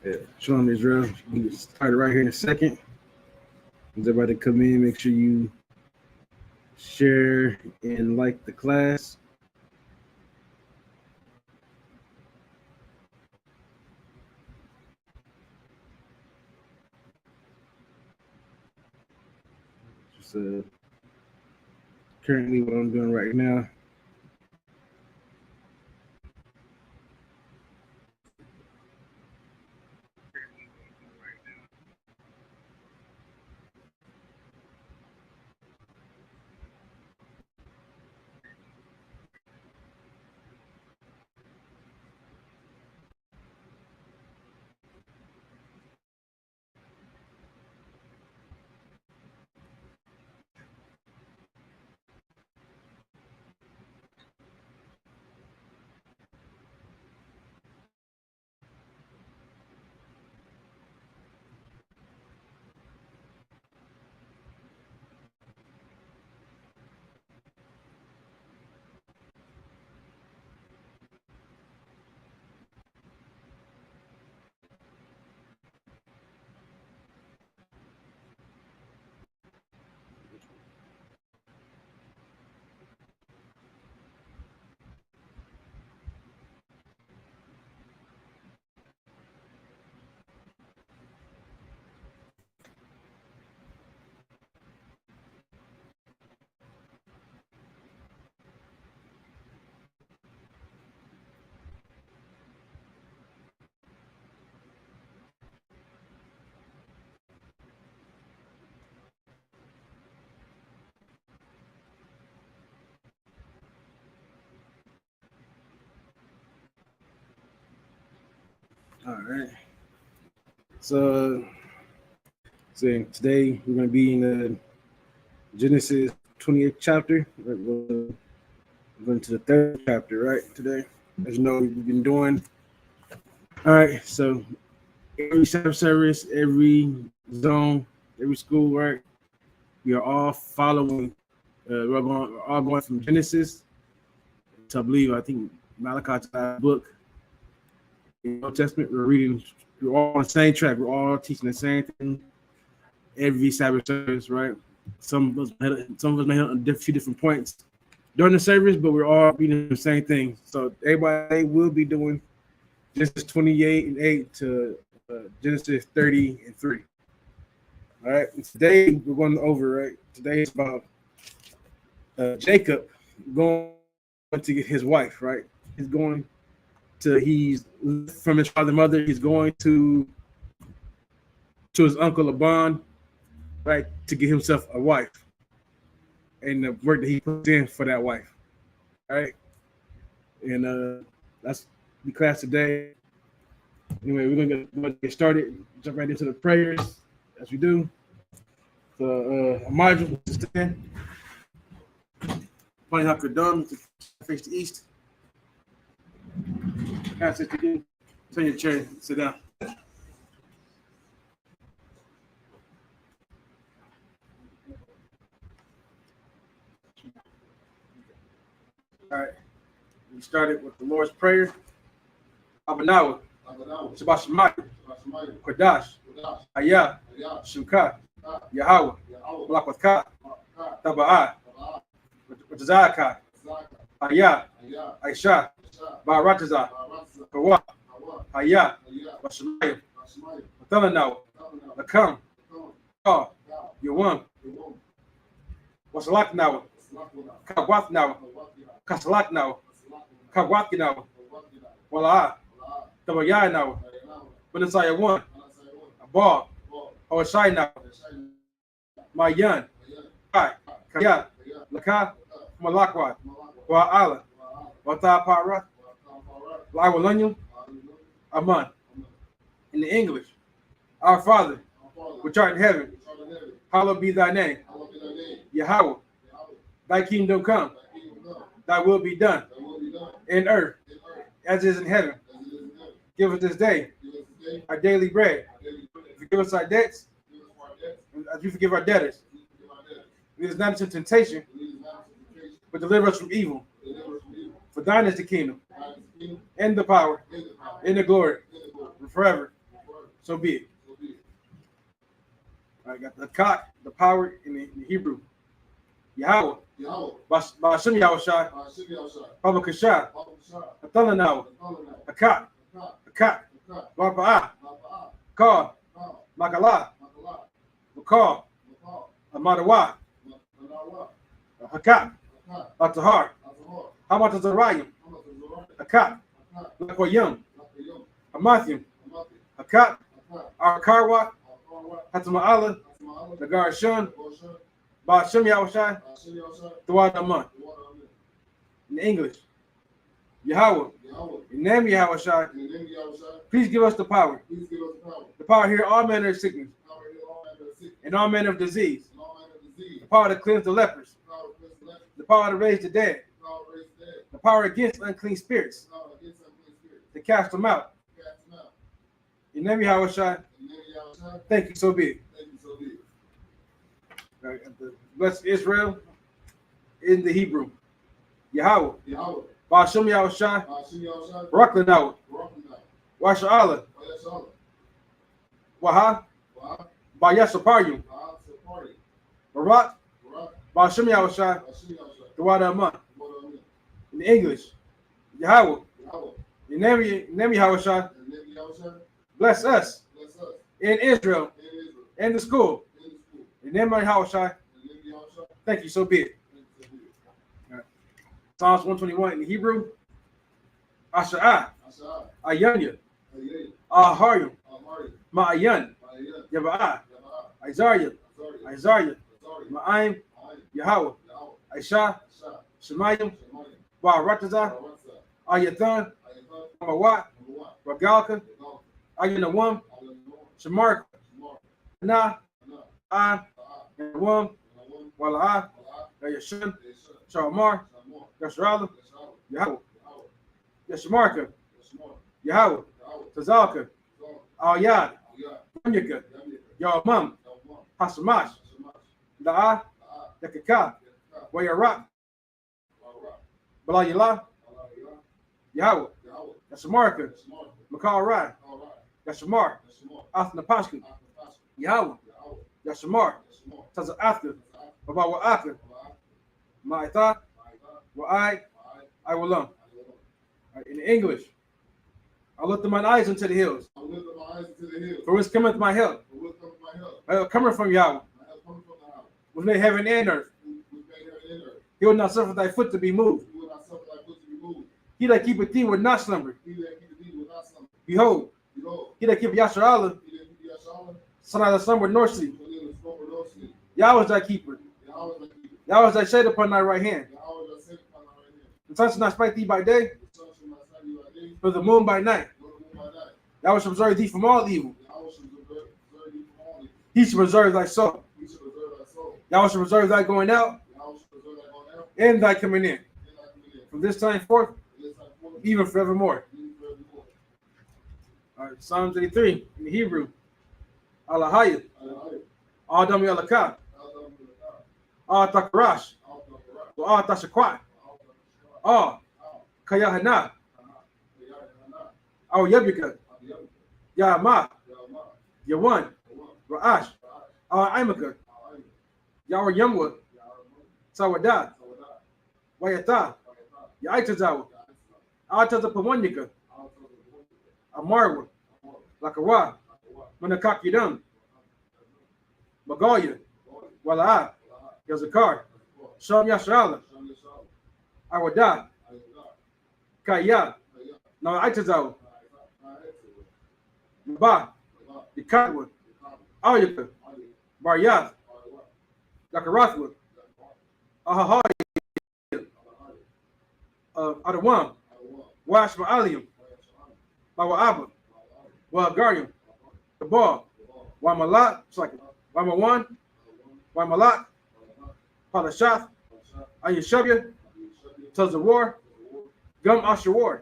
Yeah, Shalom Israel. We get started right here in a second. As everybody come in, make sure you share and like the class. Just currently what I'm doing right now. All right. So, today we're going to be in the Genesis 28th chapter. We're going to the third chapter, right? Today, as you know, we've been doing. All right. So every Sabbath service, every zone, every school, right? We are all following. We're all going from Genesis to I think Malachi's last book in the Old Testament. We're reading. We're all on the same track. We're all teaching the same thing every Sabbath service, right? Some of us may have a few different points during the service, but we're all reading the same thing. So everybody will be doing Genesis 28 and 8 to Genesis 30 and 3. All right. And today we're going over, right? Today is about Jacob going to get his wife, right? He's from his father and mother. He's going to his uncle Laban, right, to get himself a wife, and the work that he puts in for that wife, right? And that's the class today. Anyway, we're gonna get started. Jump right into the prayers as we do. So, Elijah, stand. Funny how Kadam face the east. Pass it to you. Turn your chair. Sit down. All right. We started with the Lord's Prayer. Abanawa. Shabbat Shemayim. Kodash. Ayah. Shukah. Yahweh. Malakwatha. Taba'ah. Watazaka. Ayah. Aisha. Barataza. Kawa. Ayah. Washamayim. Wathalanawa. Lakam. Ka. Yawam. Wasalaknawa. Kawatnawa. Kasalaknawa. Kawatinawa. Wala. Tabayanawa. Benasaya 1. Abal. Hawashinawa. Mayan. Kai. Kaya. Laka. Malakwa. Wa'ala. Wata Para. Lawalanya. Aman. In the English, our Father, which art in heaven, hallowed be thy name. Yahweh, thy kingdom come, thy will be done in earth as it is in heaven. Give us this day our daily bread. Forgive us our debts as we forgive our debtors. Lead us not into temptation, but deliver us from evil. For thine is the kingdom, and the power, and the glory, forever. So be it. All right, got the cock, the power in the Hebrew. Yahweh. Ba'ashem Yahushai. Baba Kashai. Athalanawa. Akat. Akat. Ba'pa'ah. Ka. Makala. Makal. Amadawa. Hakat. Atahar. Hamat Azarayim. Akat. Lakoyim. Amathium. Hakat. Arkarwa. Hatama'ala. Nagar Shun. Ba'ashem Yahushai. Throughout the month. In English. Yahweh. In the name of Yahushai. Please give us the power. The power to hear all manner of sickness. And all manner of disease. The power to cleanse the lepers. The power to raise the dead. The power against unclean spirits. To cast them out. In the name of Yahushai. Thank you, so be it. Right, bless Israel in the Hebrew. Yahweh. Ba'ashem Yahushai. Barak Lanawa. Washa'ala. Waha. Ba'yasaparyum. Barak. Ba'ashem Yahushai. Throughout the month. In English. Yahweh. In the name of Yahushai. Bless us. In Israel. In the school. In the name of Yahushai. Thank you, so be it. Right. Psalms 121 in the Hebrew. Asha'ah. Ayanya. Aharyum. Ma'ayan. Yaba'ah. Isaiah. Ma'aim. Yahweh. Aisha. Shemayim. Ba'arataza. Ayathan. Mawat. Ragalka. Ayanawam. Shamarka. Na. An. Yawam. Wala'ah. Yashun. Shalmar. Yashrala. Yahweh. Yashmarka. Yahweh. Tazalka. Al-Yad. Yamyaka. Yawamam. Hasamash. Da'ah. Yakaka. Wayarak. Balayala. Yahweh. Yashamarka. Makal Rai. Yashamar. Athnapashka. Yahweh. Yashamar. Taza'athka. Babawa'aka. Ma'itha. Wa'ai. I will learn. Right, in English, I lift my eyes into the hills. For whence cometh my help? My help cometh from Yahweh, which made heaven and earth. He will not suffer thy foot to be moved. He that keepeth thee will not slumber. Behold, he that keepeth Yasharallah, shall neither slumber nor sleep. Yahweh is thy keeper. Yahweh is thy shade upon thy right hand. The sun shall not smite thee by day, nor the moon by night. Yahweh shall preserve thee from all evil. He shall preserve thy soul. Yahweh shall preserve thy going out and thy coming in. From this time forth, even forevermore. All right, Psalms 83 in the Hebrew. Alahayah. Adam Yalakah. Al Takarash. Al Tashakwat. Al Kayahana. Al Yabika. Yama. Yawan. Ra'ash. Al Imaka. Yawar Yamwa. Sawadah. Wayata. Yaitazawa. Al Tazapawanyika. Amarwa. Lakawa. Manakakidam. Magalia. Wala'ah. Yazakar. Sham Yashrala. Awada. Kaya. Now Aitazawa. Ba. Ikatwa. Ayaka. Baryath. Zakarathwa. Ahahaya. Adawam. Wash Ma'alium. Bawa'aba. Wa'agarium. Kabal. Wamalat. Wamawan. Wamalat. Palashath. Ayashabya. Tazawar. Gum Ashawar.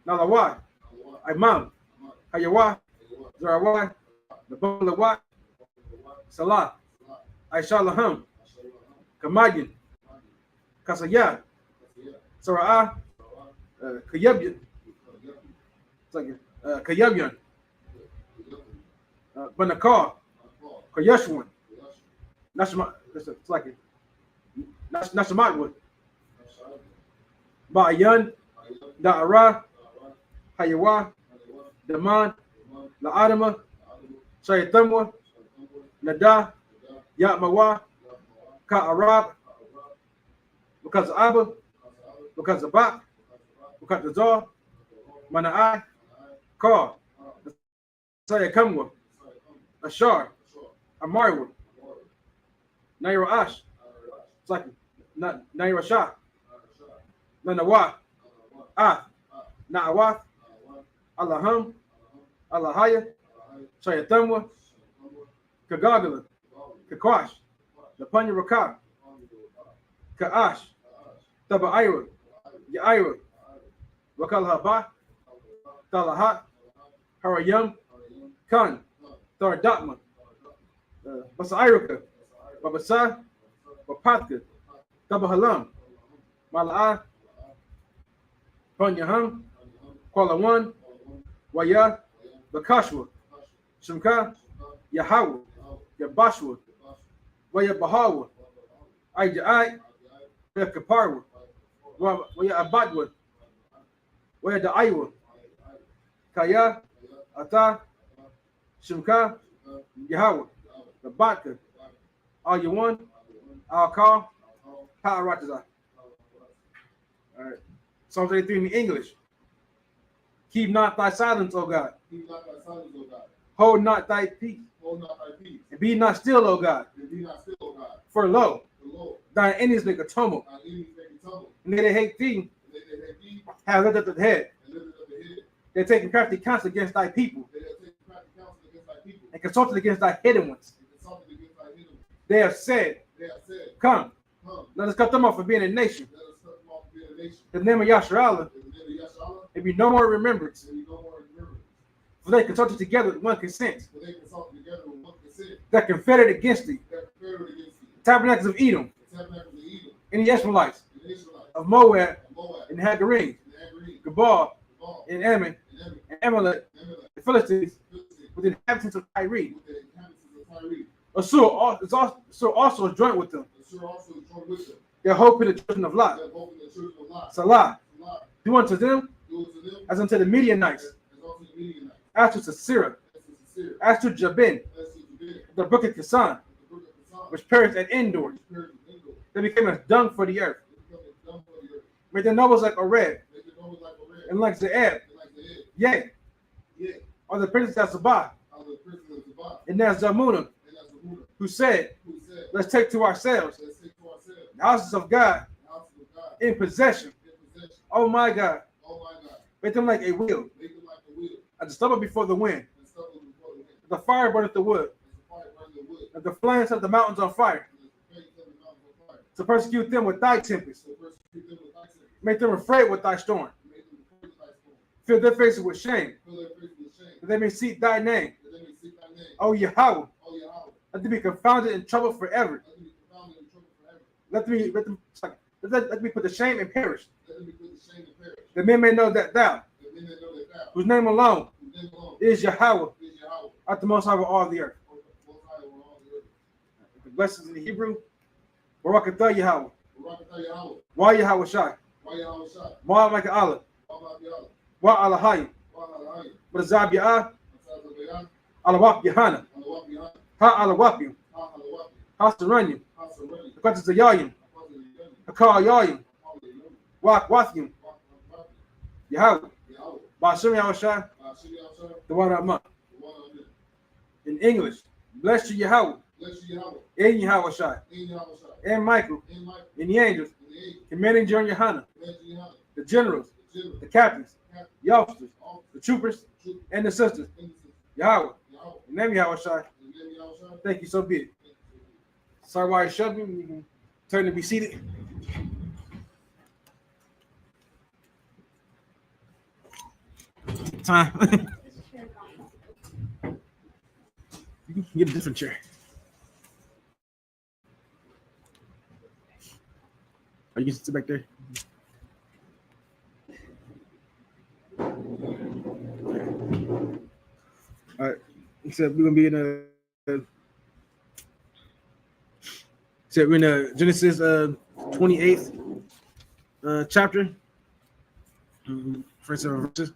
Nalawai. Imam. Hayawai. Zarawai. Nabalawai. Salah. Aishalaham. Kamayan. Kasayah. Sara'ah. Kayabyan. Kayabyan. Banakar, Kayeshwan, Nashma, it's like it. Nashamatwood, Ba'ayan, Da'ara, Hayawa, Daman, La'adama, Shayatamwa, Nada, Yatmawa, Ka'arab, because of Abba, because of Bak, because of Zor, Mana'ai, Kar, Sayakamwa, Ashar, Amarwa, Naira Ash, it's like Naira Shah, Nanawa, Na'awath, Allahum, Allahaya, Shayatamwa, Kagagala, Kakwash, Lapanya Rakab, Ka'ash, Taba'ira, Ya'ira, Wakalhaba, Talahat, Harayam, Khan, Tharadatma, Basairaka, Babasa, Wapatka, Tabahalam, Mala'a, Panyaham, Kuala Waya, Bakashwa, Shimka, Yahawa, Yabashwa, Waya Bahawa, Aijai, Waya Kaparwa, Waya Abadwa, Waya Da'aiwa, Kaya, Ata, Shimka, Yahawa, the Batka, All You Want, Al Kal, Ha'arataza. All right. Psalm 33 in English. Keep not thy silence, O God. Keep not thy silence, O God. Hold not thy peace. Hold not thy peace. And be not still, O God. And be not still, O God. For lo, Lord, thine enemies make a tumult. thine enemies make a tumult. And they that hate thee And they that hate thee have lifted up the head. and lifted up the head. They're taking crafty counsel against thy people. They have taken crafty counsel against thy people. And consulted against thy hidden ones. And consulted against thy hidden ones. They have said, They have said, Come, Come, let us cut them off from being a nation. let us cut them off and be a nation. In the name of Yasharallah, In the name of Yasharallah, there be no more remembrance. there be no more remembrance. For they consulted together with one consent. For they consulted together with one consent. That confederate against thee. That confederate against thee. Tabernacles of Edom. The tabernacles of Edom. And the Ishmaelites. And the Israelites. Of Moab. And Moab. And Hagarim. And Hagarim. Gabal. Gabal. And Ammon. And Ammon. And Amalek. And Amalek. The Philistines. Philistines. With the inhabitants of Tyre. With the inhabitants of Tyre. Assur also joint with them. Assur also joined with them. Their hope in the children of Lot. That hope in the children of Lot. Salah. Salah. Do unto them Do unto them as unto the Midianites. as unto the Midianites. As to Sisera. As to Sisera. As to Jabin. As to Jabin. The brook of Kisan. The brook of Kisan. Which perished at Endor. Which perished at Endor. They became as dung for the earth. They became as dung for the earth. Made their nobles like Oreb. Make their nobles like a red. And like Zeeb. And like the head. Yea. Yea. Or the princes of Sabbath. Out of the princes of Sabbath. And there's Zamunah. And that's the ruler. Who said, Who said, let's take to ourselves let's take to ourselves the houses of God the houses of God in possession. in possession. Oh my God. Oh my God. Make them like a wheel. Make them like a wheel. As the stubble before the wind. And stumble before the wind. The fire burneth the wood. As the fire burns the wood. And the flames set the mountains on fire. And the flames of the mountains on fire. To persecute them with thy tempest. So persecute them with thy sin. Make them afraid with thy storm. Make them afraid with thy storm. Fill their faces with shame. Fill their faces with shame. That they may seek thy name. That they may seek thy name. O Yahweh. Oh Yahweh. Let them be confounded and troubled forever. Let them be confounded and troubled forever. Let me put to shame and perish. Let them be put to shame and perish. That men may know that thou, That men may know that thou, whose name alone whose name alone is Yahweh, is Yahweh, art the most high of all the earth. most high over all the earth. The blessings in the Hebrew. Barakatah Yahweh. Barakatah Yahweh. Why Yahweh Shai. Why Yahweh Shai. Why like Allah. Why Ma'am Yahweh. Why Allahayim. Why Allahayim. But Azab Ya'ah. Asaz Abayan. Alawap Yahana. Alawap Yahan. Ha Alawapim. Ha Halawap. Ha Saranyim. Ha Sarani. The Qatas Zayayim. Akwaz Yahan. Akar Yayim. Akwaz Yahan. Wak Wathim. Wak Yahweh. Yahweh. Ba'ashim Yahweh Shai. Shiri Yahweh. The one Rahman. The one of them. In English. Bless you Yahweh. Bless you Yahweh. In Yahweh Shai. In Yahweh Shai. And Michael. In Michael. And the angels. In the angel. Commanding John Yohana. Command Yahan. The generals. The general. The captains. Captain. The officers. All The troopers. troop. And the sisters. Innocent. Yahweh. Yahweh. In the name of Yahweh Shai. In the name of Yahweh Shai. Thank you, so be it. Sorry why you shoved me. You can turn to be seated. Time. You can get a different chair. Or you can sit back there. All right. said we're gonna be in we're in Genesis 28th chapter. First 7 verses.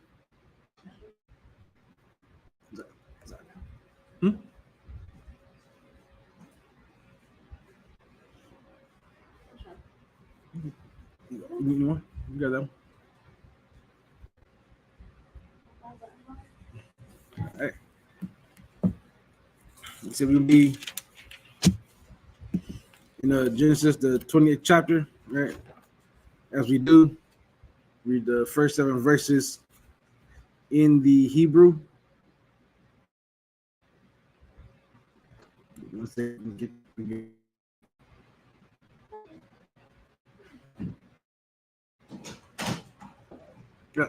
Hmm? You got that one. All right. So we'll be in Genesis the 28th chapter, right? As we do, read the first 7 verses in the Hebrew. Let's say yeah.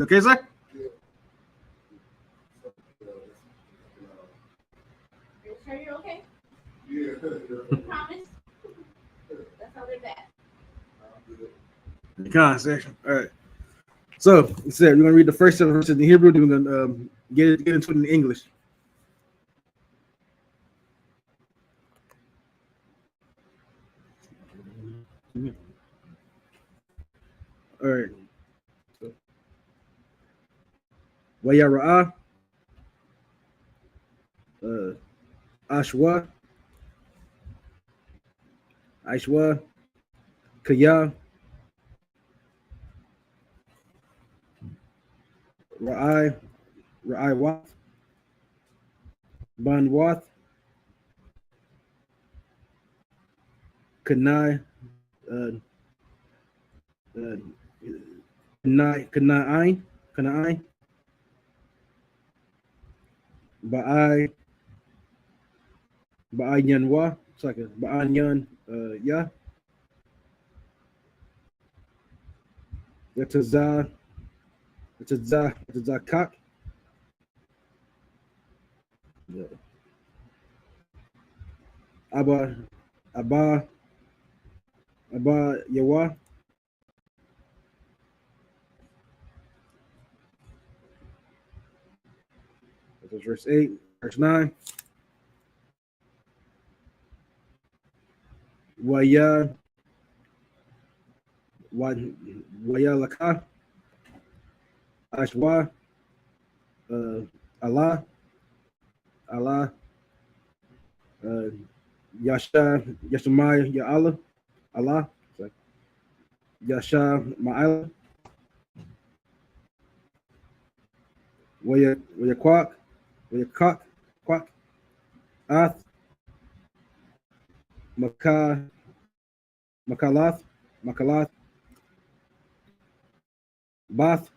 Okay, sir? You sure you're okay? Yeah. You promise? That's how they're bad. Con, sir. All right. So, it said we're going to read the first 7 verses in the Hebrew, then we're going to get into it in English. All right. Wayara'a, Ashwa, Ashwa, Kaya, Ra'ai, Ra'ai Wath, Ban Wath, Kanai, uh, uh, Kanai, Ba'ai, Ba'ai Yanwa, it's like a Ba'an Yan, Ya, Yataza, Yataza Kak, Abba, Abba, Abba Yawa, that's verse 8, verse 9, Waya, Waya Laka, Ashwa, Allah, Allah, uh, Yasha, Yashamai, Ya Allah, Allah, Yasha, Ma'ala, Waya Kwak, Waya Kak, Kwak, Ath, Maka, Makalath, Makalath, Bath,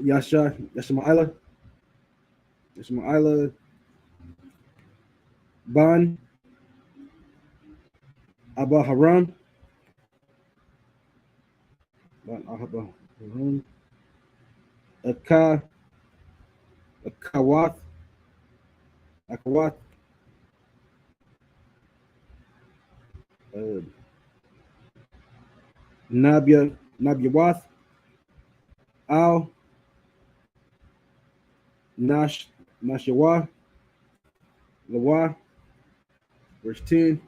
Yasha, Yashama'ala, Yashama'ala, Ban, Abba Haram, Ban Abba Haram, Aka, Akawath, Akawath, uh, Nabyawath, Al, Nashawa, Lawa, verse 10.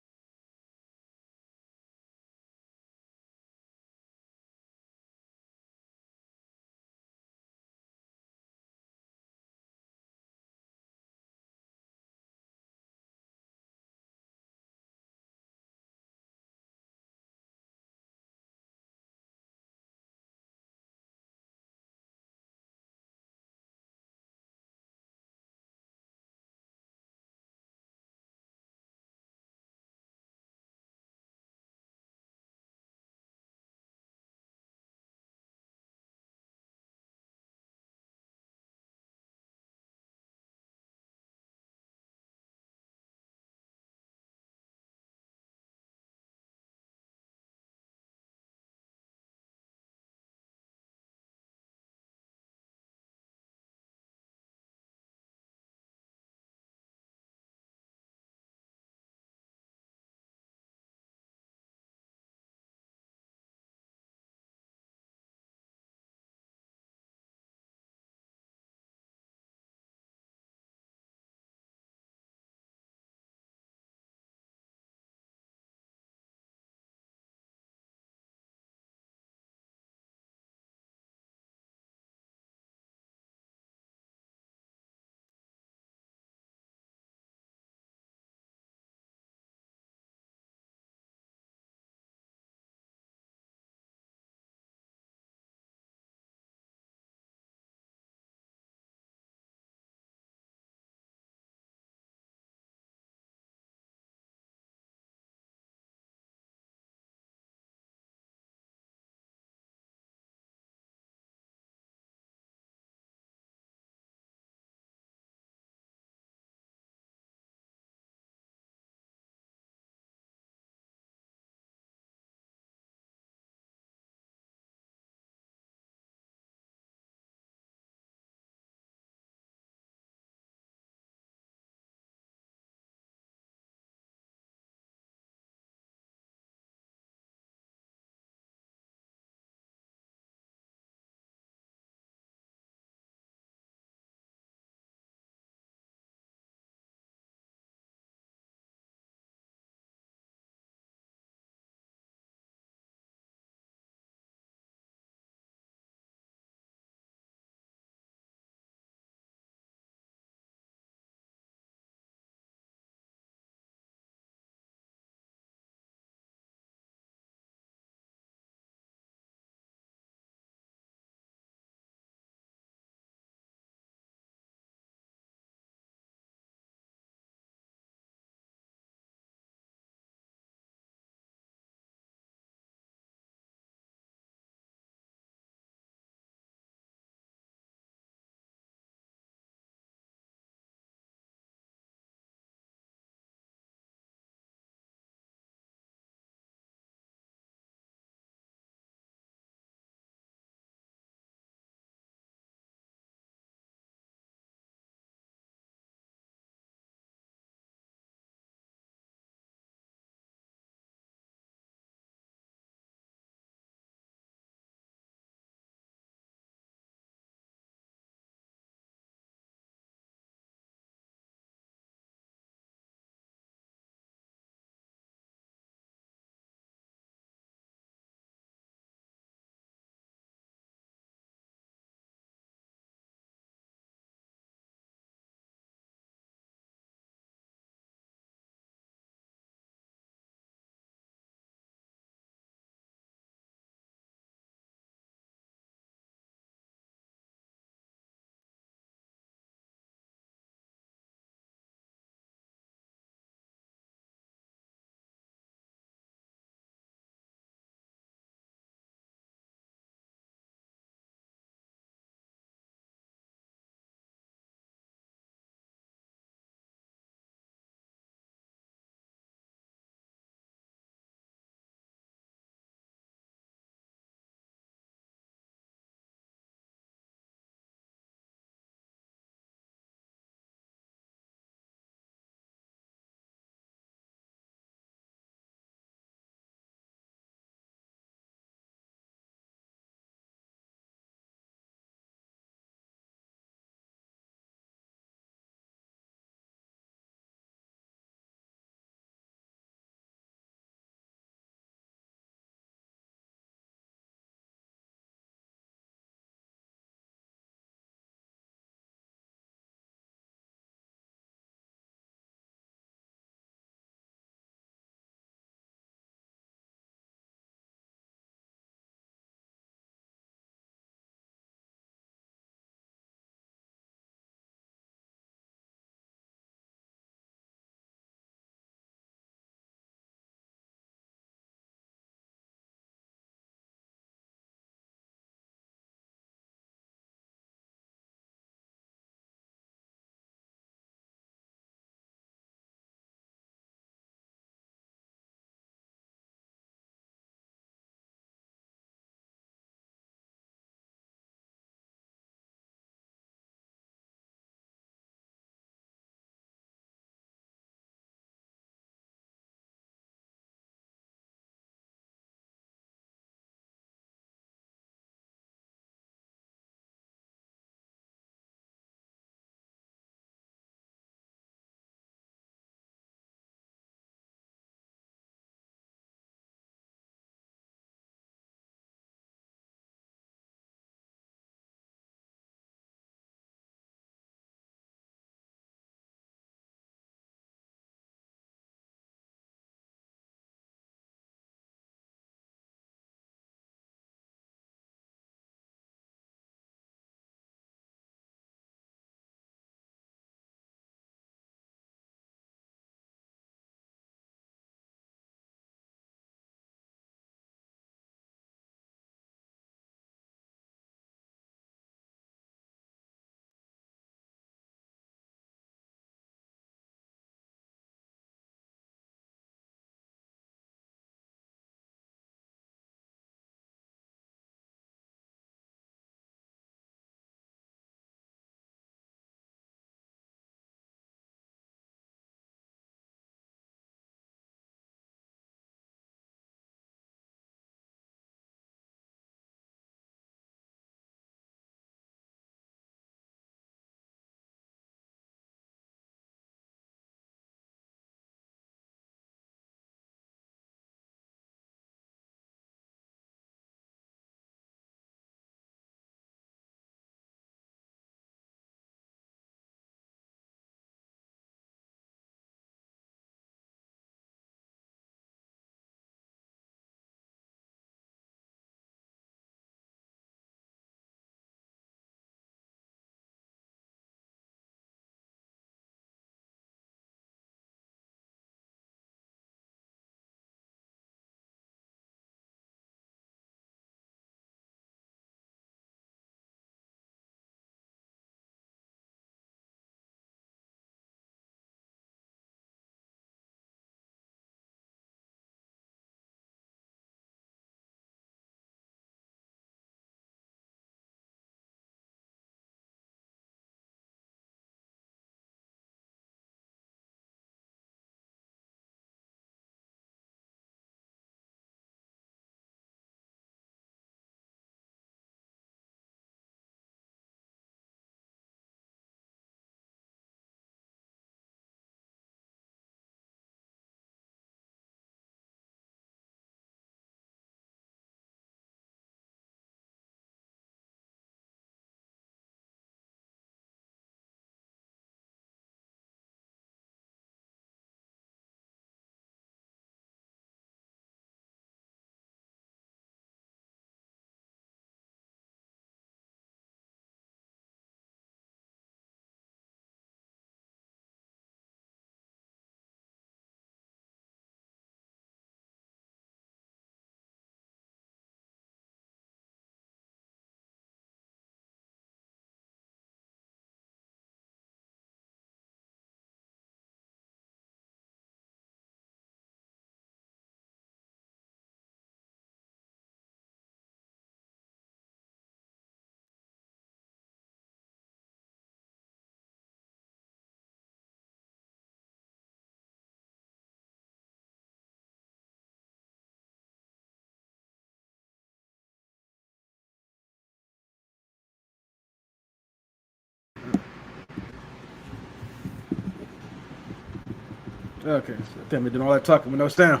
Okay, so tell me doing all that talking with no sound.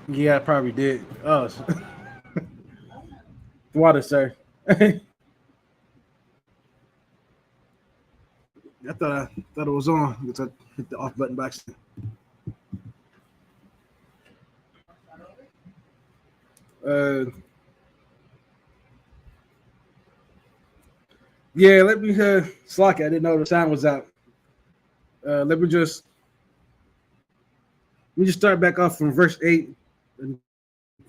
Yeah, I probably did. Oh, water, sir. I thought it was on because I hit the off button by accident. Uh, yeah, let me slack it. I didn't know the sound was out. Let me just start back off from verse 8,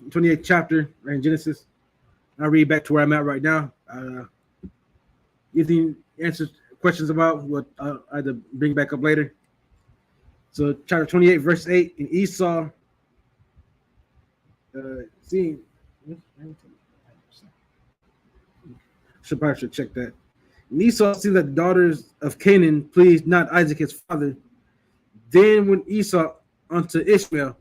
28th chapter right, in Genesis. I'll read back to where I'm at right now. Anything answers questions about what I'll either bring back up later. So chapter 28, verse 8, in Esau, seeing, should check that. And Esau see that the daughters of Canaan pleased not Isaac his father. Then went Esau unto Ishmael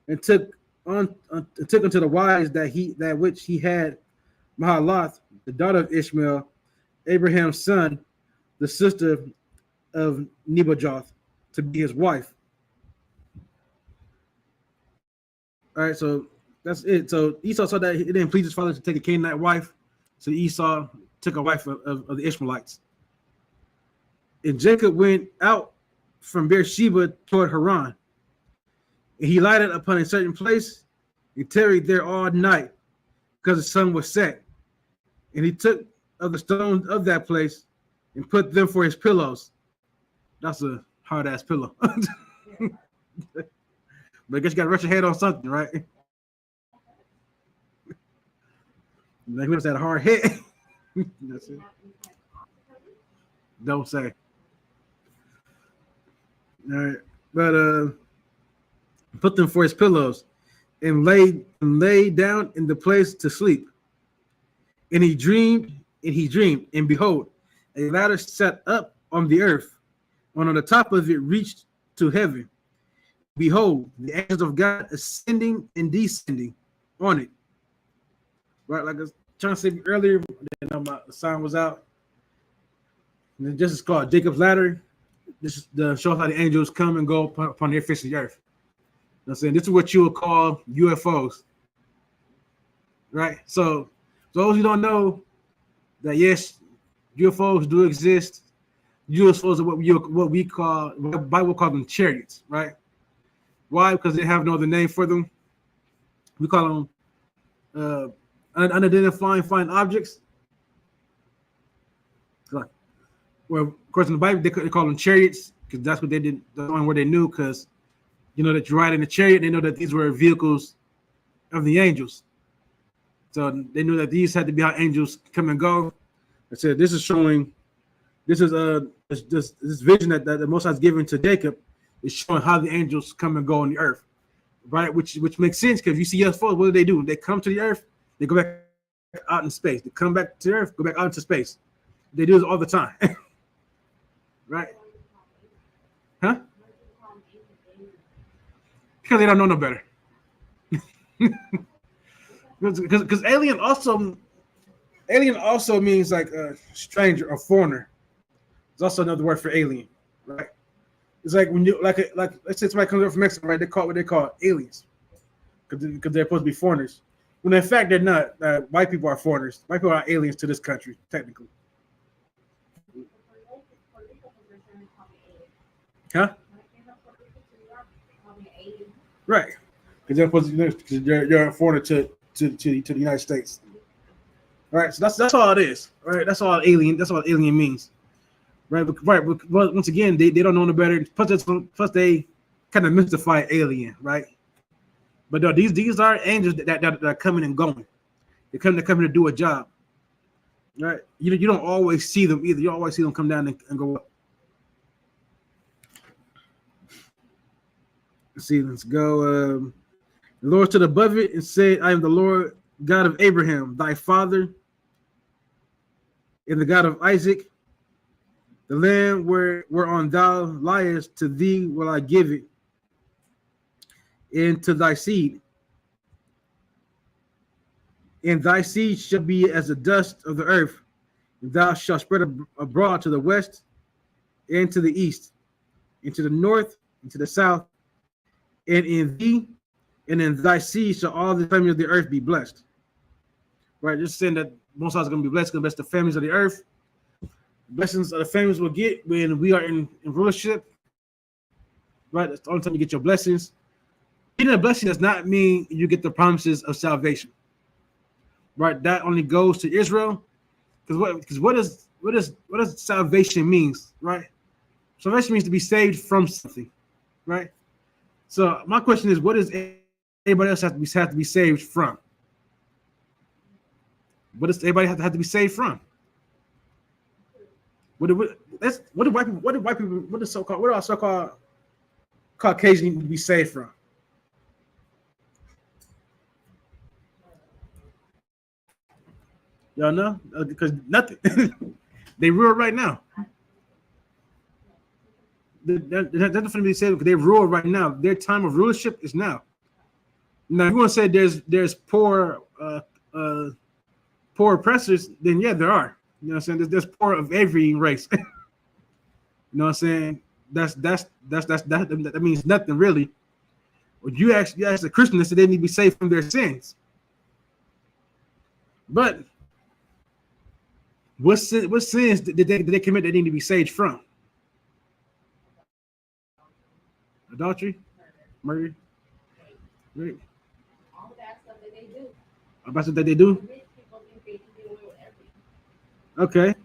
and took unto the wives that which he had Mahalath, the daughter of Ishmael, Abraham's son, the sister of Nebajoth, to be his wife. All right, so that's it. So Esau saw that it didn't please his father to take a Canaanite wife, so Esau took a wife of the Ishmaelites. And Jacob went out from Beersheba toward Haran. And he lighted upon a certain place and tarried there all night because the sun was set. And he took of the stones of that place and put them for his pillows. That's a hard ass pillow. But I guess you gotta rest your head on something, right? Like we just had a hard head. That's it. Don't say. All right. But put them for his pillows and lay down in the place to sleep. And he dreamed, and behold, a ladder set up on the earth, and on the top of it reached to heaven. Behold, the angels of God ascending and descending on it. Right, like I was trying to say earlier, my sign was out. And this is called Jacob's ladder. This is the show how the angels come and go upon the face of the earth. You know I'm saying this is what you would call UFOs. Right? So those who don't know that yes, UFOs do exist. UFOs are what we call, the Bible calls them chariots, right? Why? Because they have no other name for them. We call them unidentified flying objects. Well, of course, in the Bible, they call them chariots because that's what they did. That's the only word they knew because, you know, that you ride in a chariot, they know that these were vehicles of the angels. So they knew that these had to be how angels come and go. I said, this is showing, this vision that the Most High has given to Jacob is showing how the angels come and go on the earth, right? Which makes sense because you see UFOs, what do? They come to the earth, they go back out in space. They come back to the earth, go back out into space. They do this all the time, right? Huh? Because they don't know no better. Because alien also means like a stranger or foreigner. It's also another word for alien, right? It's like when you like let's say somebody comes over from Mexico, right? They call what they call aliens because they're supposed to be foreigners. When in fact they're not. White people are foreigners. White people are aliens to this country, technically. Huh? Right. Because they're supposed to, because you're a foreigner to the United States. All right. So that's all it is. Right. That's all alien. That's all alien means. Right. But once again, they don't know no better. Plus they kind of mystify alien. Right. But no, these are angels that are coming and going. They're coming to do a job. Right. You don't always see them either. You don't always see them come down and go up. Let's go. The Lord stood above it and said, I am the Lord God of Abraham, thy father, and the God of Isaac. The land whereon thou liest, to thee will I give it, and to thy seed. And thy seed shall be as the dust of the earth, and thou shalt spread abroad to the west and to the east, and to the north, and to the south, and in thee and in thy seed shall all the families of the earth be blessed. Right, just saying that Most High is going to be blessed, going to bless the families of the earth. Blessings of the families will get when we are in rulership. Right, that's the only time you get your blessings. Getting a blessing does not mean you get the promises of salvation. Right, that only goes to Israel. Because what does salvation means? Right, salvation means to be saved from something. Right. So my question is, what does everybody else have to be saved from? What does everybody have to be saved from? What do white people? What do our so-called Caucasians need to be saved from? Y'all know? Because nothing. They rule right now. They're definitely be saved because they rule right now. Their time of rulership is now. Now, if you want to say there's poor oppressors, then yeah, there are. You know what I'm saying? There's poor of every race. You know what I'm saying? That means nothing really. When you ask the Christians that they need to be saved from their sins. But what sins did they commit that need to be saved from? Adultery, murder, right? All that stuff that they do. About stuff that they do. Rich people think they can get away with everything. Okay,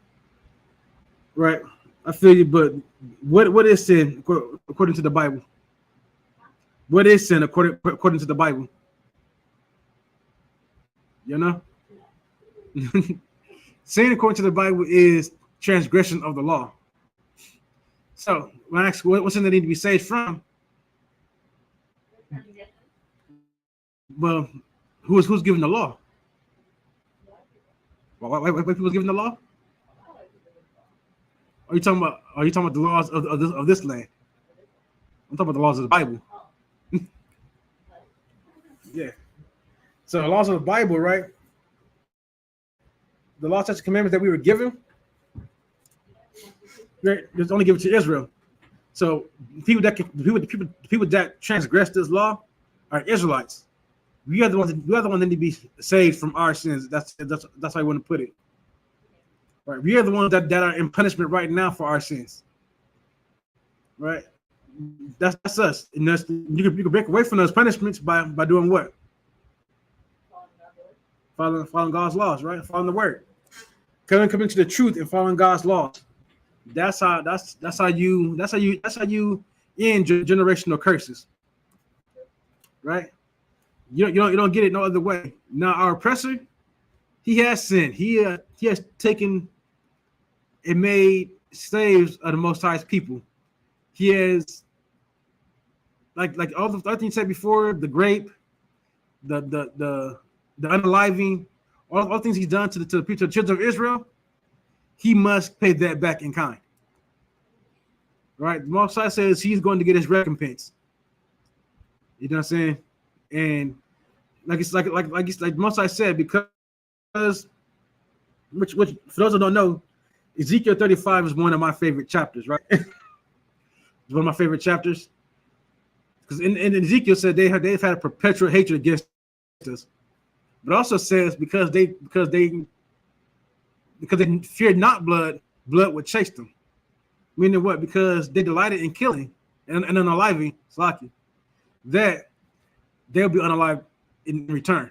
right. I feel you, but what is sin according to the Bible? What is sin according to the Bible? You know, sin according to the Bible is transgression of the law. So when I ask what's sin that need to be saved from, well, who's giving the law? White people giving the law? Are you talking about the laws of this land? I'm talking about the laws of the Bible. Yeah. So the laws of the Bible, right? The law, statutes, commandments that we were given, right? Just only given to Israel. So people that transgress this law are Israelites. We are the ones that need to be saved from our sins. That's how I want to put it. Right? We are the ones that are in punishment right now for our sins. Right? That's us. And you can break away from those punishments by doing what? Following God's laws, right? Following the word. Coming to the truth and following God's laws. That's how you end generational curses. Right? You don't get it no other way. Now our oppressor, he has sinned. He has taken and made slaves of the Most High's people. He has like all the other things said before, the grape, the unaliving, all things he's done to the people, to the children of Israel. He must pay that back in kind. Right? The Most High says he's going to get his recompense. You know what I'm saying? And like Most High said, because which for those who don't know, Ezekiel 35 is one of my favorite chapters, right? It's one of my favorite chapters. Because in Ezekiel said they've had a perpetual hatred against us. But also says because they feared not blood would chase them. Meaning what? Because they delighted in killing and unaliving, that they'll be unalive in return.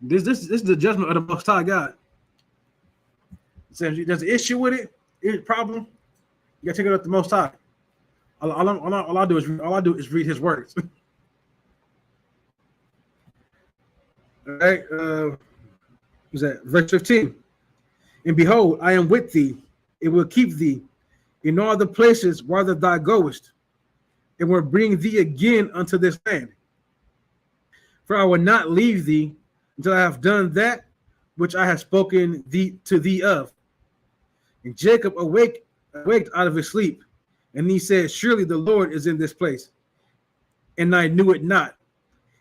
This is the judgment of the Most High God. So if there's an issue with it, problem, you gotta take it up to the Most High. All I do is read His words. All right, what's that? Verse 15. And behold, I am with thee, it will keep thee in all the places whither thou goest, and will bring thee again unto this land. For I will not leave thee until I have done that which I have spoken to thee of. And Jacob awaked out of his sleep, and he said, surely the Lord is in this place. And I knew it not.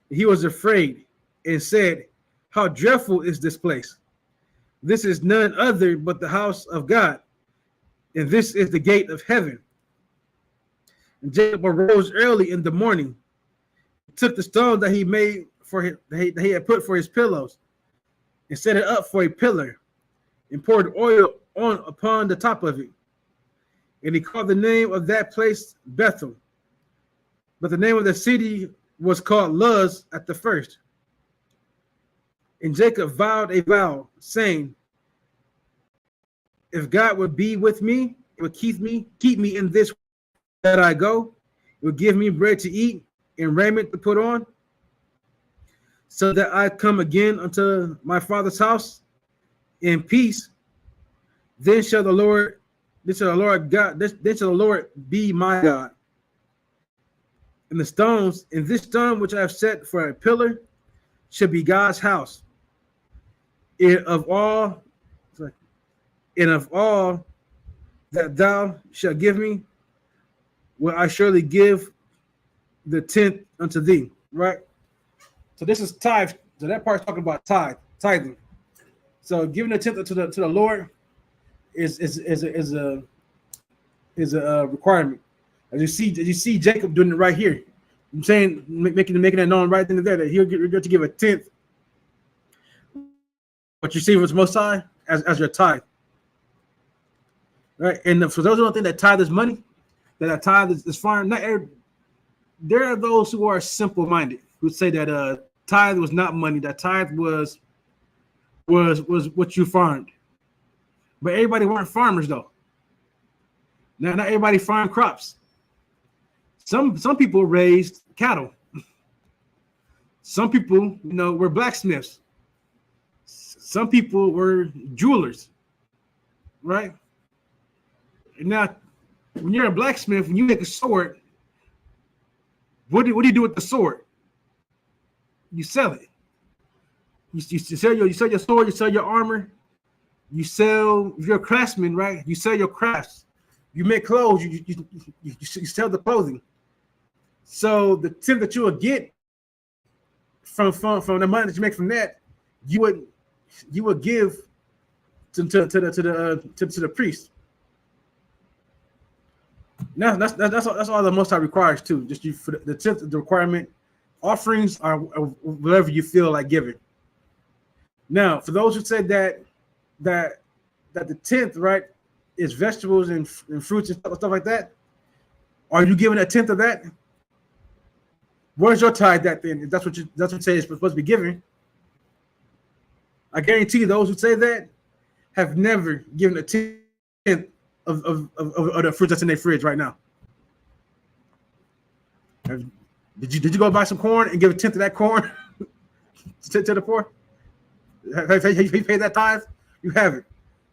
He was afraid and said, how dreadful is this place? This is none other but the house of God, and this is the gate of heaven. And Jacob arose early in the morning, took the stone that he made for his, that he had put for his pillows, and set it up for a pillar, and poured oil on upon the top of it. And he called the name of that place Bethel. But the name of the city was called Luz at the first. And Jacob vowed a vow, saying, if God would be with me, it would keep me in this that I go, it would give me bread to eat and raiment to put on, so that I come again unto my father's house in peace. Then shall the Lord be my God. And this stone which I have set for a pillar shall be God's house. And of all that thou shalt give me, will I surely give the tenth unto thee. Right? So this is tithe. So that part's talking about tithing. So giving the tenth to the Lord is a requirement. As you see Jacob doing it right here. I'm saying making that known right then and there that he'll get to give a tenth. What you see was Most High as your tithe. Right? And for those who don't think that tithe is money, that tithe is foreign, there are those who are simple-minded who say that tithe was not money, that tithe was what you farmed. But everybody weren't farmers though. Now, not everybody farmed crops. Some people raised cattle. Some people, were blacksmiths. Some people were jewelers, right? And now, when you're a blacksmith, when you make a sword, what do you do with the sword? You sell it. You sell your sword. You sell your armor. You sell. If you're a craftsman, right? You sell your crafts. You make clothes. You sell the clothing. So the tip that you will get from the money that you make from that, you would give to the priest. Now that's all the Most High requires too. Just for the tenth, the requirement. Offerings are whatever you feel like giving. Now, for those who said that the tenth, right, is vegetables and fruits and stuff like that, are you giving a tenth of that? Where's your tithe that then? If that's what you say it's supposed to be giving. I guarantee you, those who say that have never given a tenth of the fruits that's in their fridge right now. Did you go buy some corn and give a tenth of that corn to the poor? Have you paid that tithe? You haven't.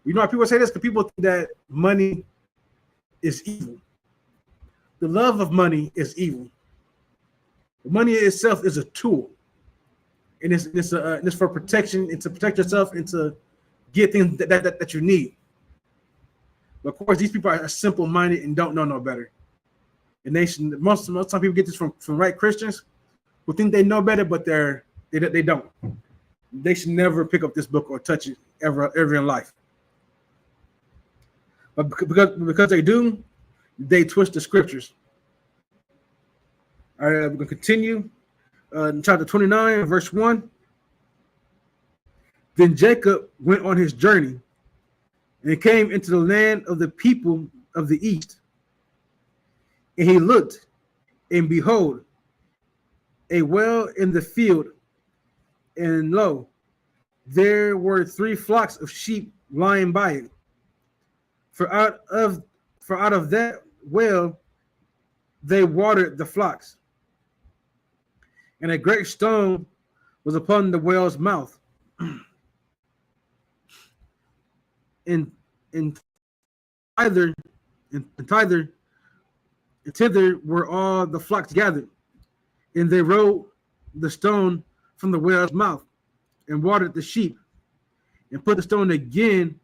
You know why people say this? Because people think that money is evil. The love of money is evil. Money itself is a tool, and it's for protection. It's to protect yourself and to get things that you need. But of course, these people are simple-minded and don't know no better. And most time people get this from right Christians who think they know better, but they don't. They should never pick up this book or touch it ever in life. But because they do, they twist the scriptures. All right, we're going to continue in chapter 29, verse 1. Then Jacob went on his journey and came into the land of the people of the east. And he looked, and behold, a well in the field, and lo, there were 3 flocks of sheep lying by it. For out of that well they watered the flocks. And a great stone was upon the well's mouth. And thither were all the flocks gathered, and they rolled the stone from the well's mouth, and watered the sheep, and put the stone again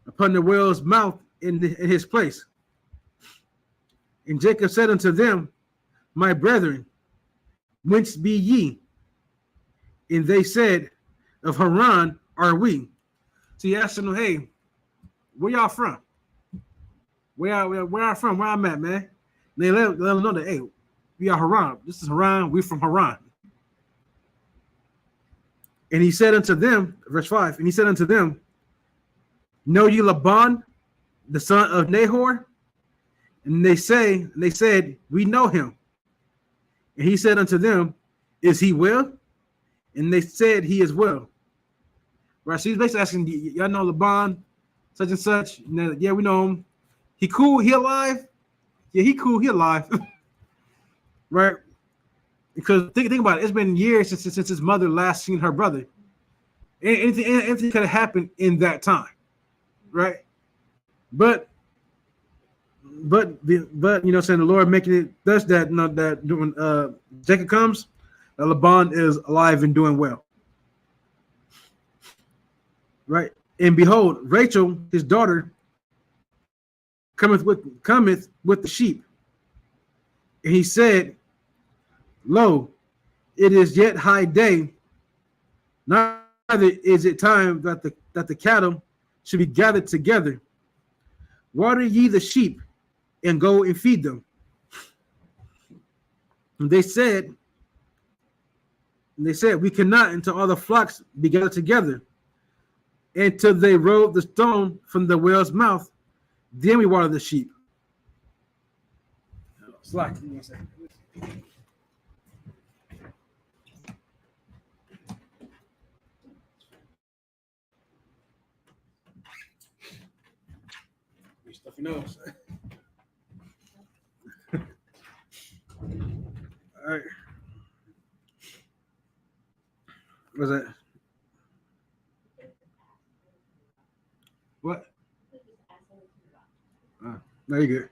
upon the well's mouth in his place. And Jacob said unto them, my brethren, whence be ye? And they said, of Haran are we. So he asked them, hey, where y'all from? where I'm from, where I'm at, man. And they let them know that, hey, we are Haran. This is Haran. We're from Haran. And he said unto them, verse 5, and he said unto them, know ye Laban, the son of Nahor? And they said, we know him. And he said unto them, is he well? And they said, he is well. Right, so he's basically asking, y'all know Laban, such and such? And yeah, we know him. He cool, he alive? Yeah, he cool, he alive. Right? Because think about it, it's been years since his mother last seen her brother. Anything could have happened in that time, right? But you know, saying the Lord making it thus that that when Jacob comes, Laban is alive and doing well, right? And behold, Rachel, his daughter, cometh with the sheep, and he said, lo, it is yet high day, neither is it time that the cattle should be gathered together. Water ye the sheep and go and feed them. And they said, we cannot until all the flocks be gathered together, until they rolled the stone from the well's mouth. Then we water the sheep. Slack. Stuffy nose. All right. What's that? What? No, you're good.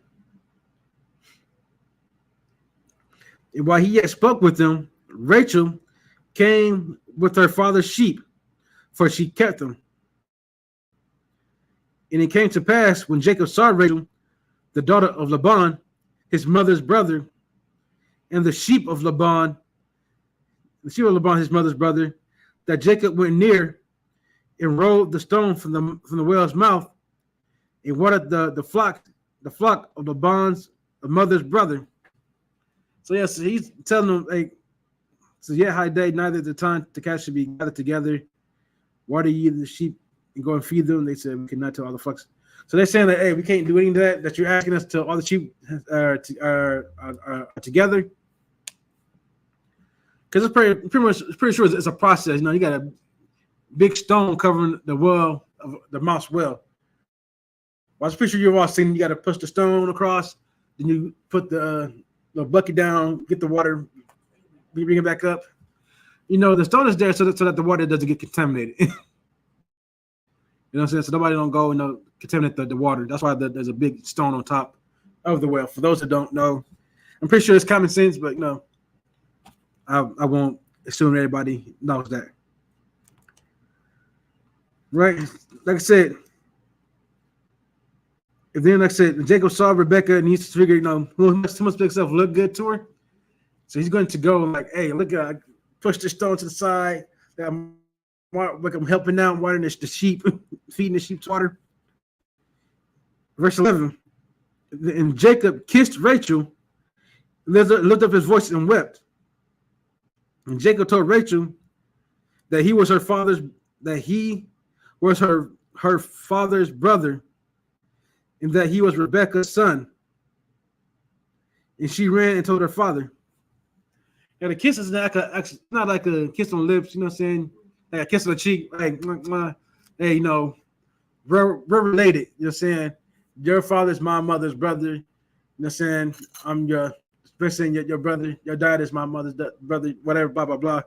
And while he yet spoke with them, Rachel came with her father's sheep, for she kept them. And it came to pass when Jacob saw Rachel, the daughter of Laban, his mother's brother, and the sheep of Laban, his mother's brother, that Jacob went near and rolled the stone from the well's mouth, and watered the flock of Laban's mother's brother. So yes, he's telling them, hey, so yeah, high day, neither the time the cats should be gathered together. Water ye the sheep and go and feed them. They said we cannot tell all the flocks. So they're saying that, hey, we can't do anything to that you're asking us to all the sheep are together. Because it's pretty sure it's a process. You know, you got a big stone covering the well of the mouse well. Well, I was pretty sure you've all seen you got to push the stone across, then you put the bucket down, get the water, bring it back up. You know, the stone is there so that the water doesn't get contaminated. You know what I'm saying? So nobody don't go and contaminate the water. That's why there's a big stone on top of the well. For those that don't know, I'm pretty sure it's common sense, but you know, I won't assume everybody knows that. Right? Like I said, and then like I said, Jacob saw Rebecca and he's figured, you know, who must make himself look good to her. So he's going to go like, hey, look, I push the stone to the side. I'm helping out, watering the sheep, feeding the sheep's water. Verse 11. And Jacob kissed Rachel, lifted up his voice and wept. And Jacob told Rachel that he was her father's brother, and that he was Rebekah's son. And she ran and told her father. Now the kiss is not like a kiss on the lips, you know what I'm saying? Like a kiss on the cheek, like, hey, you know, we're related, you know what I'm saying? Your father's my mother's brother, you know what I'm saying? I'm your brother, your dad is my mother's brother, whatever, blah, blah, blah.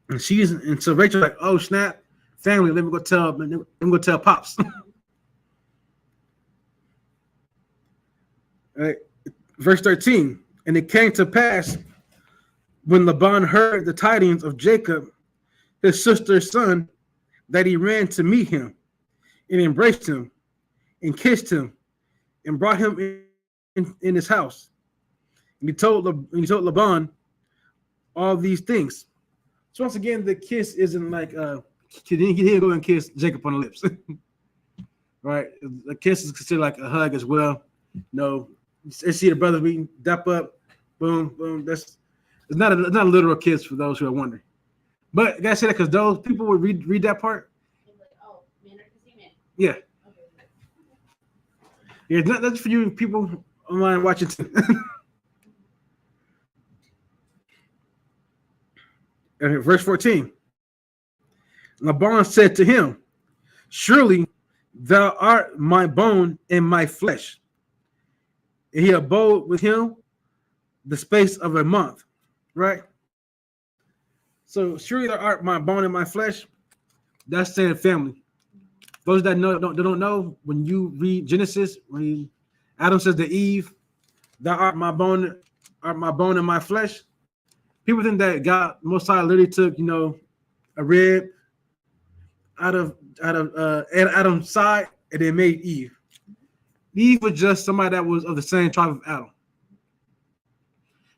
And so Rachel's like, oh, snap, family, let me go tell Pops. All right, verse 13. And it came to pass when Laban heard the tidings of Jacob, his sister's son, that he ran to meet him and embraced him and kissed him and brought him in his house. And he told Laban all these things. So once again, the kiss isn't like he didn't go and kiss Jacob on the lips. right? A kiss is considered like a hug as well. You see the brothers we dap up, boom, boom. It's not a literal kiss for those who are wondering. But I gotta say that because those people would read that part. Like, oh, men are kissing men. Yeah. Okay. Yeah, that's for you people online watching. Verse 14. Laban said to him, surely thou art my bone and my flesh. And he abode with him the space of a month. Right? So surely thou art my bone and my flesh. That's saying family. Those that don't know, when you read Genesis, when Adam says to Eve, thou art my bone and my flesh. People think that God Most High literally took, a rib out of Adam's side and then made Eve. Eve was just somebody that was of the same tribe of Adam.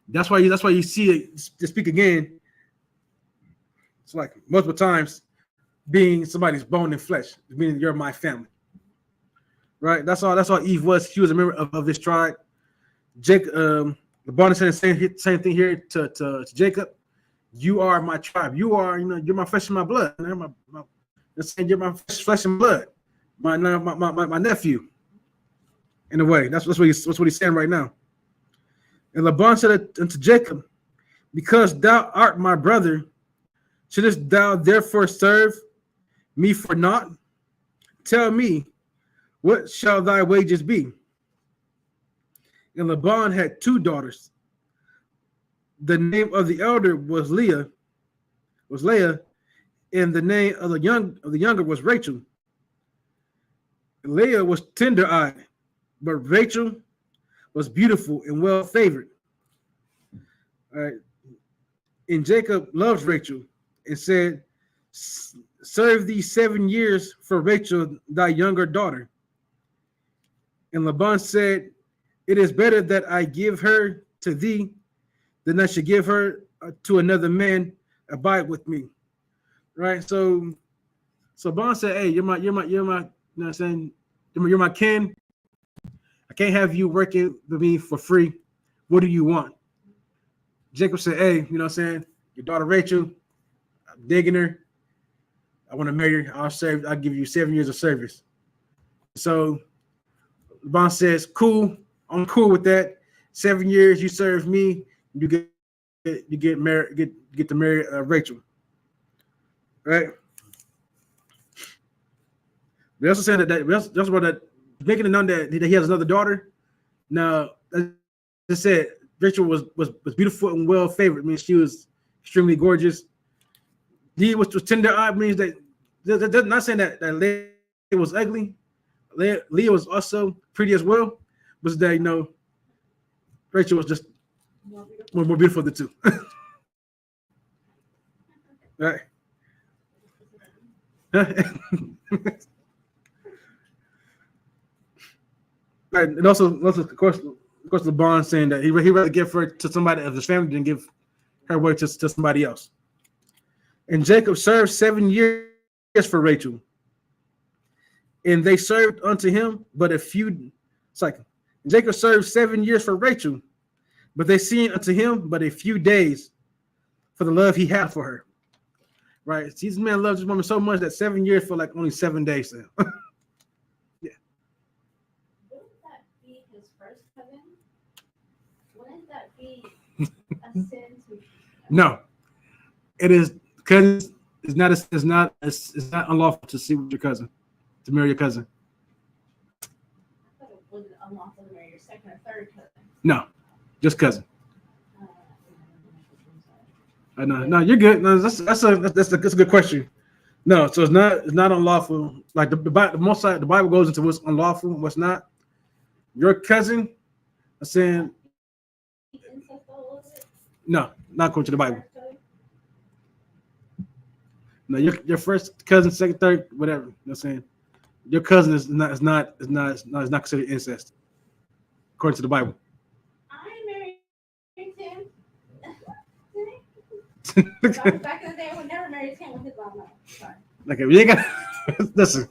That's why you see it to speak again. It's like multiple times being somebody's bone and flesh, meaning you're my family. Right? That's all Eve was. She was a member of this tribe. Jacob, the Bible says the same thing here to Jacob. You are my tribe. You are, you're my flesh and my blood. You're my flesh and blood. My nephew. In a way, that's what he's saying right now. And Laban said unto Jacob, because thou art my brother, shouldest thou therefore serve me for naught? Tell me, what shall thy wages be? And Laban had 2 daughters. The name of the elder was Leah, and the name of the younger was Rachel. Leah was tender-eyed, but Rachel was beautiful and well favored. All right. And Jacob loved Rachel and said, serve thee 7 years for Rachel, thy younger daughter. And Laban said, it is better that I give her to thee than I should give her to another man. Abide with me. Right. So Laban said, hey, you're my, you know what I'm saying? You're my kin. I can't have you working with me for free. What do you want? Jacob said, hey, you know what I'm saying? Your daughter Rachel, I'm digging her. I want to marry her. I'll give you 7 years of service. So Laban says, cool. I'm cool with that. 7 years, you serve me. You get married. Get to marry Rachel. Right. We also said that's what that making it known that he has another daughter. Now, as I said, Rachel was beautiful and well favored. I mean, she was extremely gorgeous. Leah was tender-eyed, means that not saying that Leah was ugly. Leah was also pretty as well. Was that Rachel was just more beautiful of the two. Right. Right. And also of course Laban saying that he rather give her to somebody of his family than give her away to somebody else. And Jacob served 7 years for Rachel. And they served unto him but a few. It's like Jacob served 7 years for Rachel, but they seen unto him but a few days for the love he had for her. Right? See, this man loves this woman so much that 7 years for like only 7 days to him. Yeah. Wouldn't that be his first cousin? Wouldn't that be a sin to? No, it is because it's not unlawful to sleep with your cousin, to marry your cousin. I thought it wasn't unlawful to marry your second or third cousin. No, just cousin. No, you're good. No, that's a good question. No, so it's not unlawful. Like the Bible goes into what's unlawful and what's not. Your cousin, I'm saying, no, not according to the Bible. No, your first cousin, second, third, whatever. You know what I'm saying? Your cousin is not considered incest according to the Bible. I married him. Back in the day, I would never marry him with his mom. Sorry. Okay, we ain't got listen.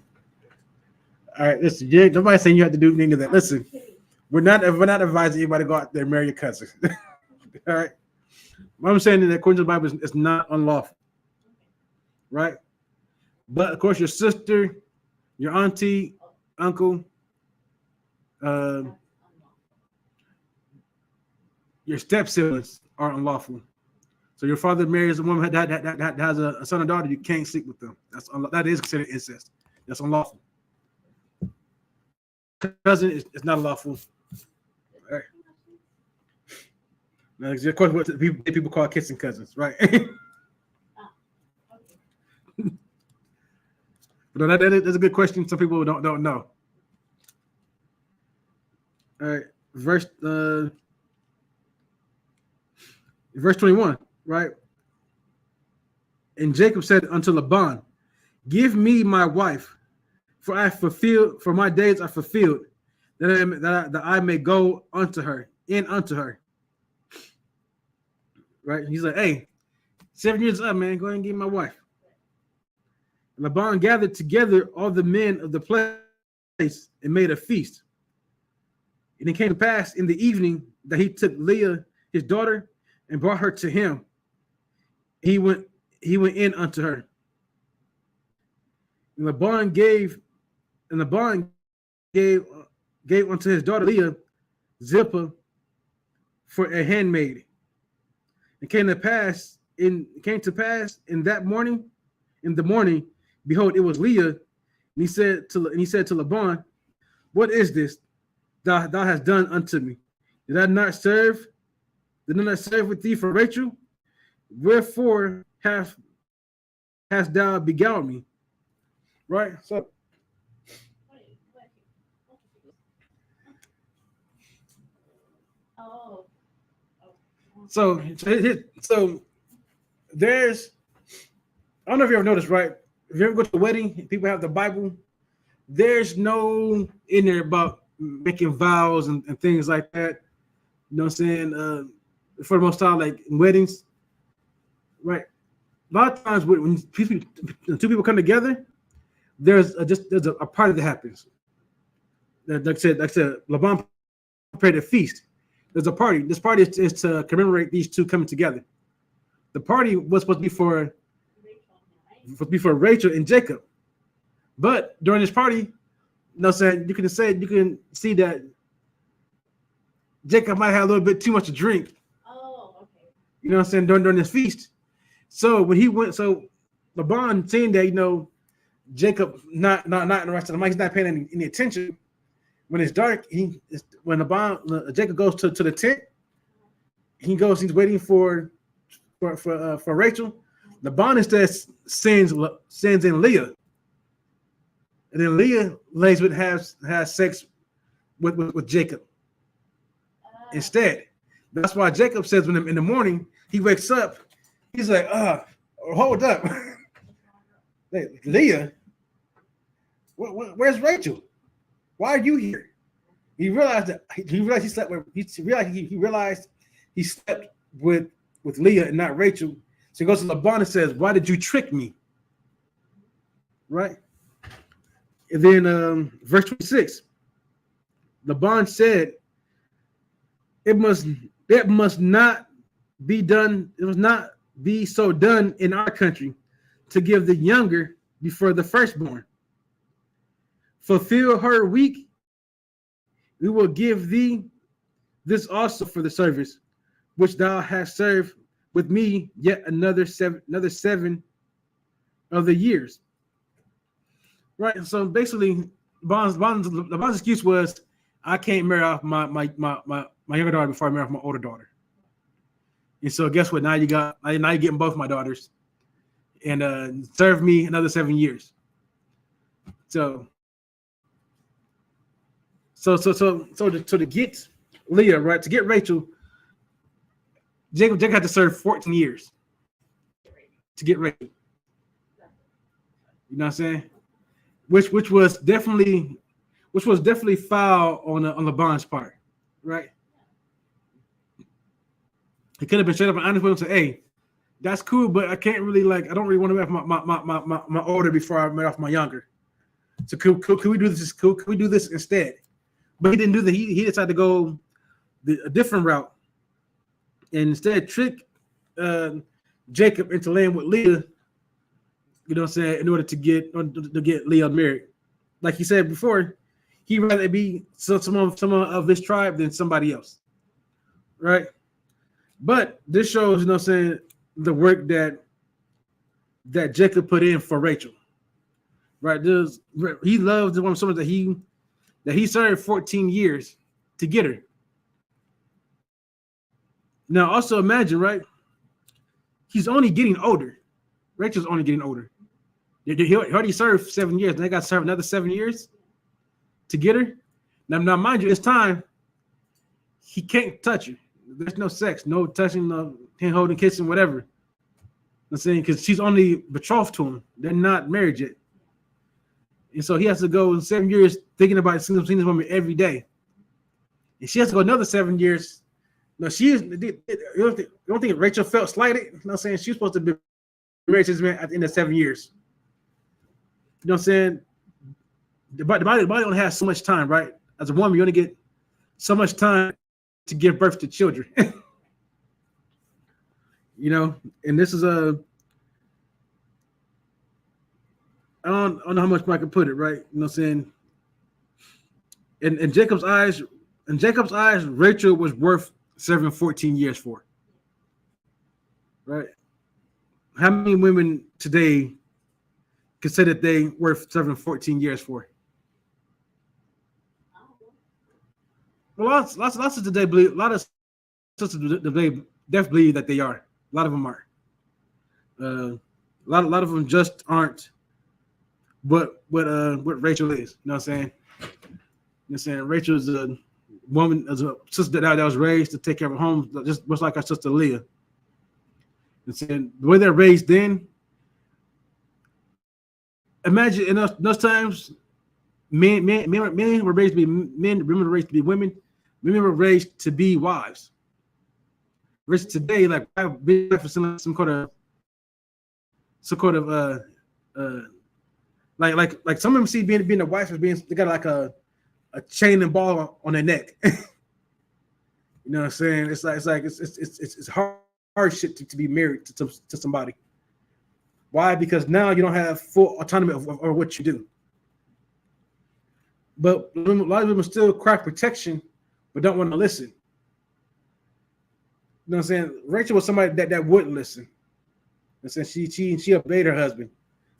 All right, listen. Nobody's saying you have to do any of that. Listen, we're not advising anybody to go out there and marry your cousin. All right. What I'm saying is that according to the Bible, it's not unlawful, right? But of course, your sister, your auntie, uncle, your step siblings are unlawful. So your father marries a woman that has a son or daughter, you can't sleep with them. That is considered incest. That's unlawful. Cousin is not unlawful. All right. Now, of course, what people call kissing cousins, right? But that's a good question. Some people don't know. All right, verse 21, right? And Jacob said unto Laban, "Give me my wife, for my days are fulfilled, that I may go unto her, unto her." Right? He's like, "Hey, 7 years up, man. Go ahead and give me my wife." And Laban gathered together all the men of the place and made a feast. And it came to pass in the evening that he took Leah, his daughter, and brought her to him. He went in unto her. And Laban gave unto his daughter Leah Zilpah for a handmaid. It came to pass in the morning, behold, it was Leah. And he said to Laban, "What is this thou hast done unto me? Did I not serve with thee for Rachel? Wherefore hast thou beguiled me?" Right? So there's, I don't know if you ever noticed, right? If you ever go to a wedding, people have the Bible. There's no in there about making vows and things like that. You know what I'm saying? For the most time, like in weddings, right? A lot of times when two people come together, there's a party that happens. Like I said, Laban prepared a feast. There's a party. This party is to commemorate these two coming together. The party was supposed to be for Rachel and Jacob, but during this party, you know, you can see that Jacob might have a little bit too much to drink. Oh, okay. You know what I'm saying? During this feast. So when he went, Laban seeing that, you know, Jacob not in the rest of the mic, he's not paying any attention. When it's dark, Jacob goes to the tent. He's waiting for Rachel. Laban instead sends in Leah, and then Leah has sex with Jacob instead. That's why Jacob says when in the morning he wakes up, he's like, hold up, hey, Leah, where's Rachel? Why are you here? He realized he slept with Leah and not Rachel. So he goes to Laban and says, "Why did you trick me?" Right? And then verse 26, Laban said, It must not be done. It must not be so done in our country to give the younger before the firstborn. Fulfill her week. We will give thee this also for the service which thou hast served with me yet another seven of the years. Right. So basically, Laban's excuse was, I can't marry off my younger daughter before I marry off my older daughter. And so guess what? Now you're getting both my daughters, and serve me another 7 years. So to get Leah, right, to get Rachel, Jacob had to serve 14 years to get Rachel. You know what I'm saying? Which was definitely foul on Laban's part, right? He could have been straight up and honest with him and say, "Hey, that's cool, but I don't really want to marry off my older before I marry off my younger." So could we do this? Could we do this instead? But he didn't do that. He decided to go a different route, and instead trick Jacob into laying with Leah. You know what I'm saying? In order to get Leah married, like he said before, he'd rather be someone of his tribe than somebody else, right? But this shows, you know what I'm saying, the work that Jacob put in for Rachel, right? He loved the woman so much that he served 14 years to get her. Now, also imagine, right? He's only getting older. Rachel's only getting older. He already served 7 years, and they got to serve another 7 years to get her. Now, mind you, this time he can't touch her. There's no sex, no touching, no hand holding, kissing, whatever. I'm saying, because she's only betrothed to him. They're not married yet. And so he has to go in 7 years thinking about seeing this woman every day. And she has to go another 7 years. No, you don't think Rachel felt slighted? You know what I'm saying? She was supposed to be married to this man at the end of 7 years. You know what I'm saying? The body only has so much time, right? As a woman, you only get so much time to give birth to children. You know, and this is I don't know how much I can put it, right? You know what I'm saying? In Jacob's eyes, Rachel was worth serving 14 years for. Right? How many women today can say that they worth serving 14 years for? Well, lots of today believe, a lot of sisters today definitely believe that they are. A lot of them are. A lot of them just aren't. What Rachel is, you know what I'm saying? You know what I'm saying? Rachel is a woman, as a sister that was raised to take care of her home, just like our sister Leah. And saying the way they're raised then, imagine in those times, men were raised to be men, women were raised to be women, women were raised to be wives. Raised today, like being for some kind of like some of them see being a wife as being they got like a chain and ball on their neck. You know what I'm saying? It's hard shit to be married to somebody. Why? Because now you don't have full autonomy of what you do. But a lot of them still cry protection, but don't want to listen. You know what I'm saying? Rachel was somebody that wouldn't listen. And so she obeyed her husband.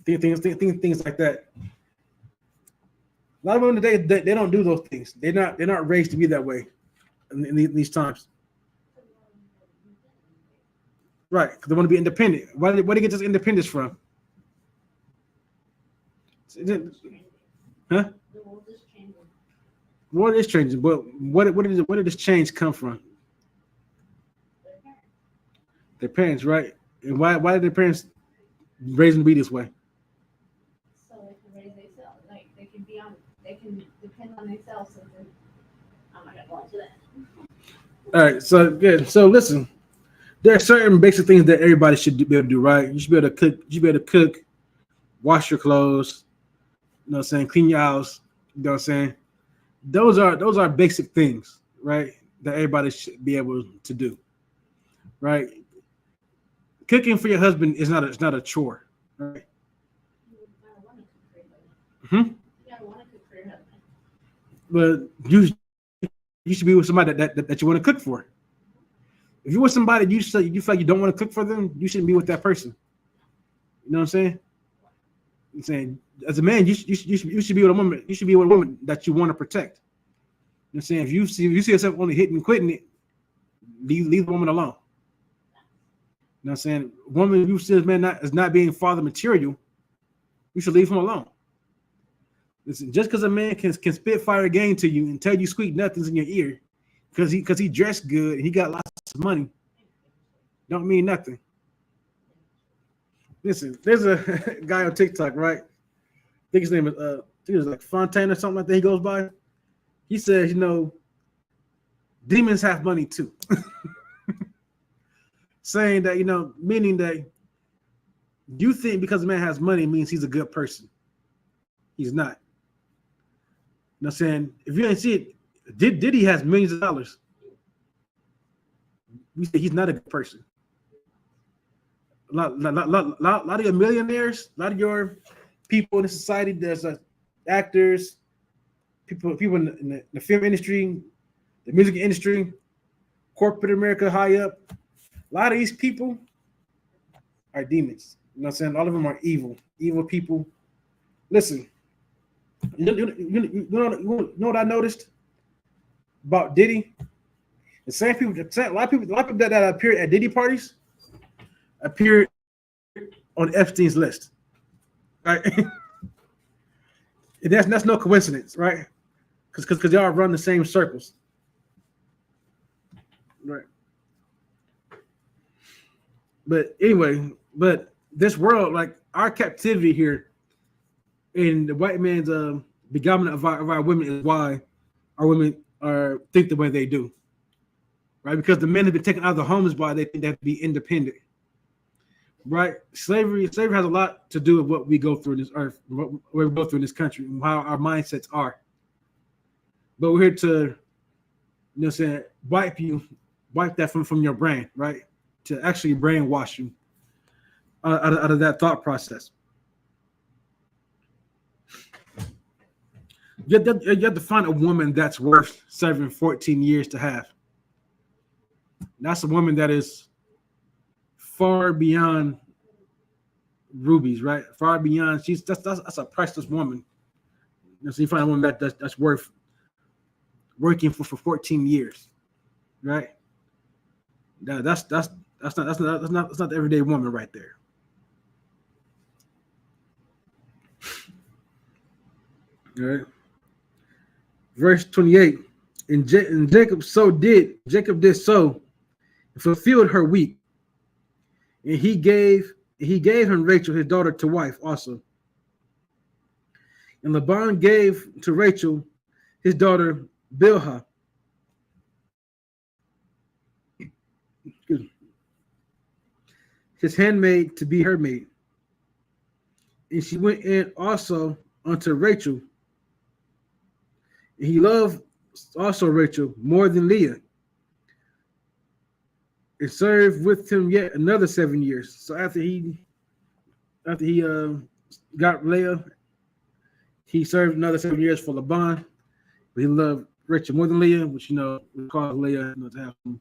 Things like that. A lot of women today they don't do those things. They're not raised to be that way in these times. Right, because they want to be independent. Where do they get this independence from? Huh? The world is changing. The world is changing, but where did this change come from? Their parents, right? And why did their parents raise them to be this way? So they can raise themselves. Like they can depend on themselves. So I'm not gonna go into that. All right, so good. So listen, there are certain basic things that everybody should be able to do, right? You should be able to cook. You should be able to cook, wash your clothes. You know what I'm saying? Clean your house. You know what I'm saying? Those are basic things, right? That everybody should be able to do, right? Cooking for your husband is not a chore, right? You gotta want to cook for your husband. But you should be with somebody that you want to cook for. If you're with somebody you feel like you don't want to cook for them, you shouldn't be with that person. You know what I'm saying? I'm saying as a man, you should be with a woman. You should be with a woman that you want to protect. You know what I'm saying? If you see yourself only hitting and quitting it, leave the woman alone. You know what I'm saying? Woman, you see this man as not being father material, you should leave him alone. Listen, just because a man can spit fire game to you and tell you sweet nothings in your ear because he dressed good and he got lots of money, don't mean nothing. Listen, there's a guy on TikTok, right? I think his name is like Fontaine or something like that. He goes by. He says, demons have money too. Saying that, meaning that you think because a man has money means he's a good person. He's not. what I'm saying? If you didn't see it, Diddy has millions of dollars. We say he's not a good person. A lot of your millionaires, a lot of your people in the society, there's actors, people in the film industry, the music industry, corporate America high up. A lot of these people are demons. You know what I'm saying? All of them are evil people. Listen, you know what I noticed about Diddy? The same people, a lot of people that appeared at Diddy parties appeared on Epstein's list, right? And that's no coincidence, right? Because y'all run the same circles, right? But anyway, this world, like our captivity here, in the white man's beguilement of our women is why our women think the way they do, right? Because the men have been taken out of the homes by they think they have to be independent, right? Slavery has a lot to do with what we go through in this earth, what we go through in this country, and how our mindsets are. But we're here to, saying, wipe that from your brain, right? To actually brainwash you out of that thought process. You have to find a woman that's worth serving 14 years to have. That's a woman that is far beyond rubies, right? Far beyond. That's a priceless woman. So you find a woman that's worth working for 14 years, right? That's not the everyday woman right there. All right. Verse 28. And Jacob did so, and fulfilled her week. And he gave him Rachel, his daughter, to wife also. And Laban gave to Rachel his daughter Bilhah, his handmaid, to be her maid. And she went in also unto Rachel. And he loved also Rachel more than Leah, and served with him yet another 7 years. So after he got Leah, he served another 7 years for Laban. But he loved Rachel more than Leah, which we call Leah to have some.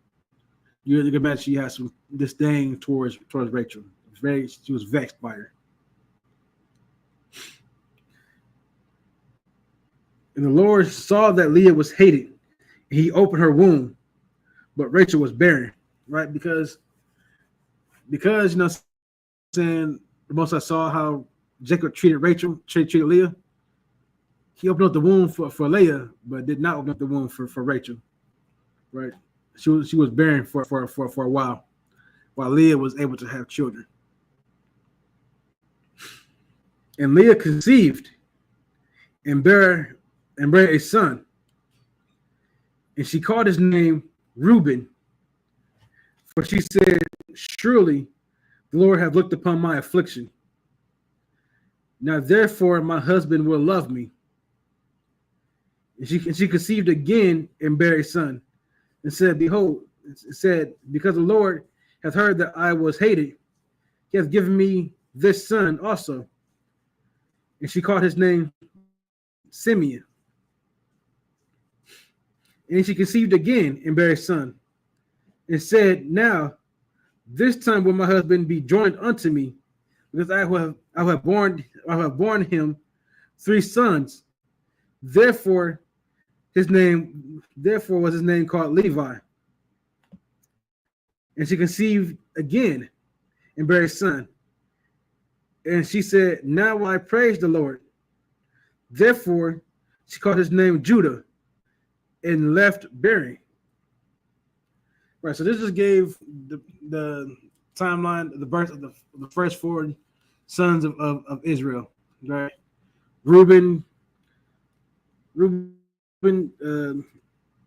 You can imagine she has some disdain towards Rachel. She was vexed by her. And the Lord saw that Leah was hated. He opened her womb, but Rachel was barren, right? Because saying the Most High saw how Jacob treated Rachel, treated Leah. He opened up the womb for Leah, but did not open up the womb for Rachel, right? She was barren for a while Leah was able to have children. And Leah conceived and bare a son. And she called his name Reuben, for she said, surely the Lord hath looked upon my affliction. Now therefore my husband will love me. And she conceived again and bare a son, and said, behold, because the Lord hath heard that I was hated, he hath given me this son also. And she called his name Simeon. And she conceived again and bare a son, and said, now this time will my husband be joined unto me, because I have borne him 3 sons. Therefore was his name called Levi. And she conceived again and bare a son. And she said, now will I praise the Lord. Therefore she called his name Judah, and left bearing. Right, so this just gave the timeline of the birth of the first 4 sons of Israel. Right, Reuben,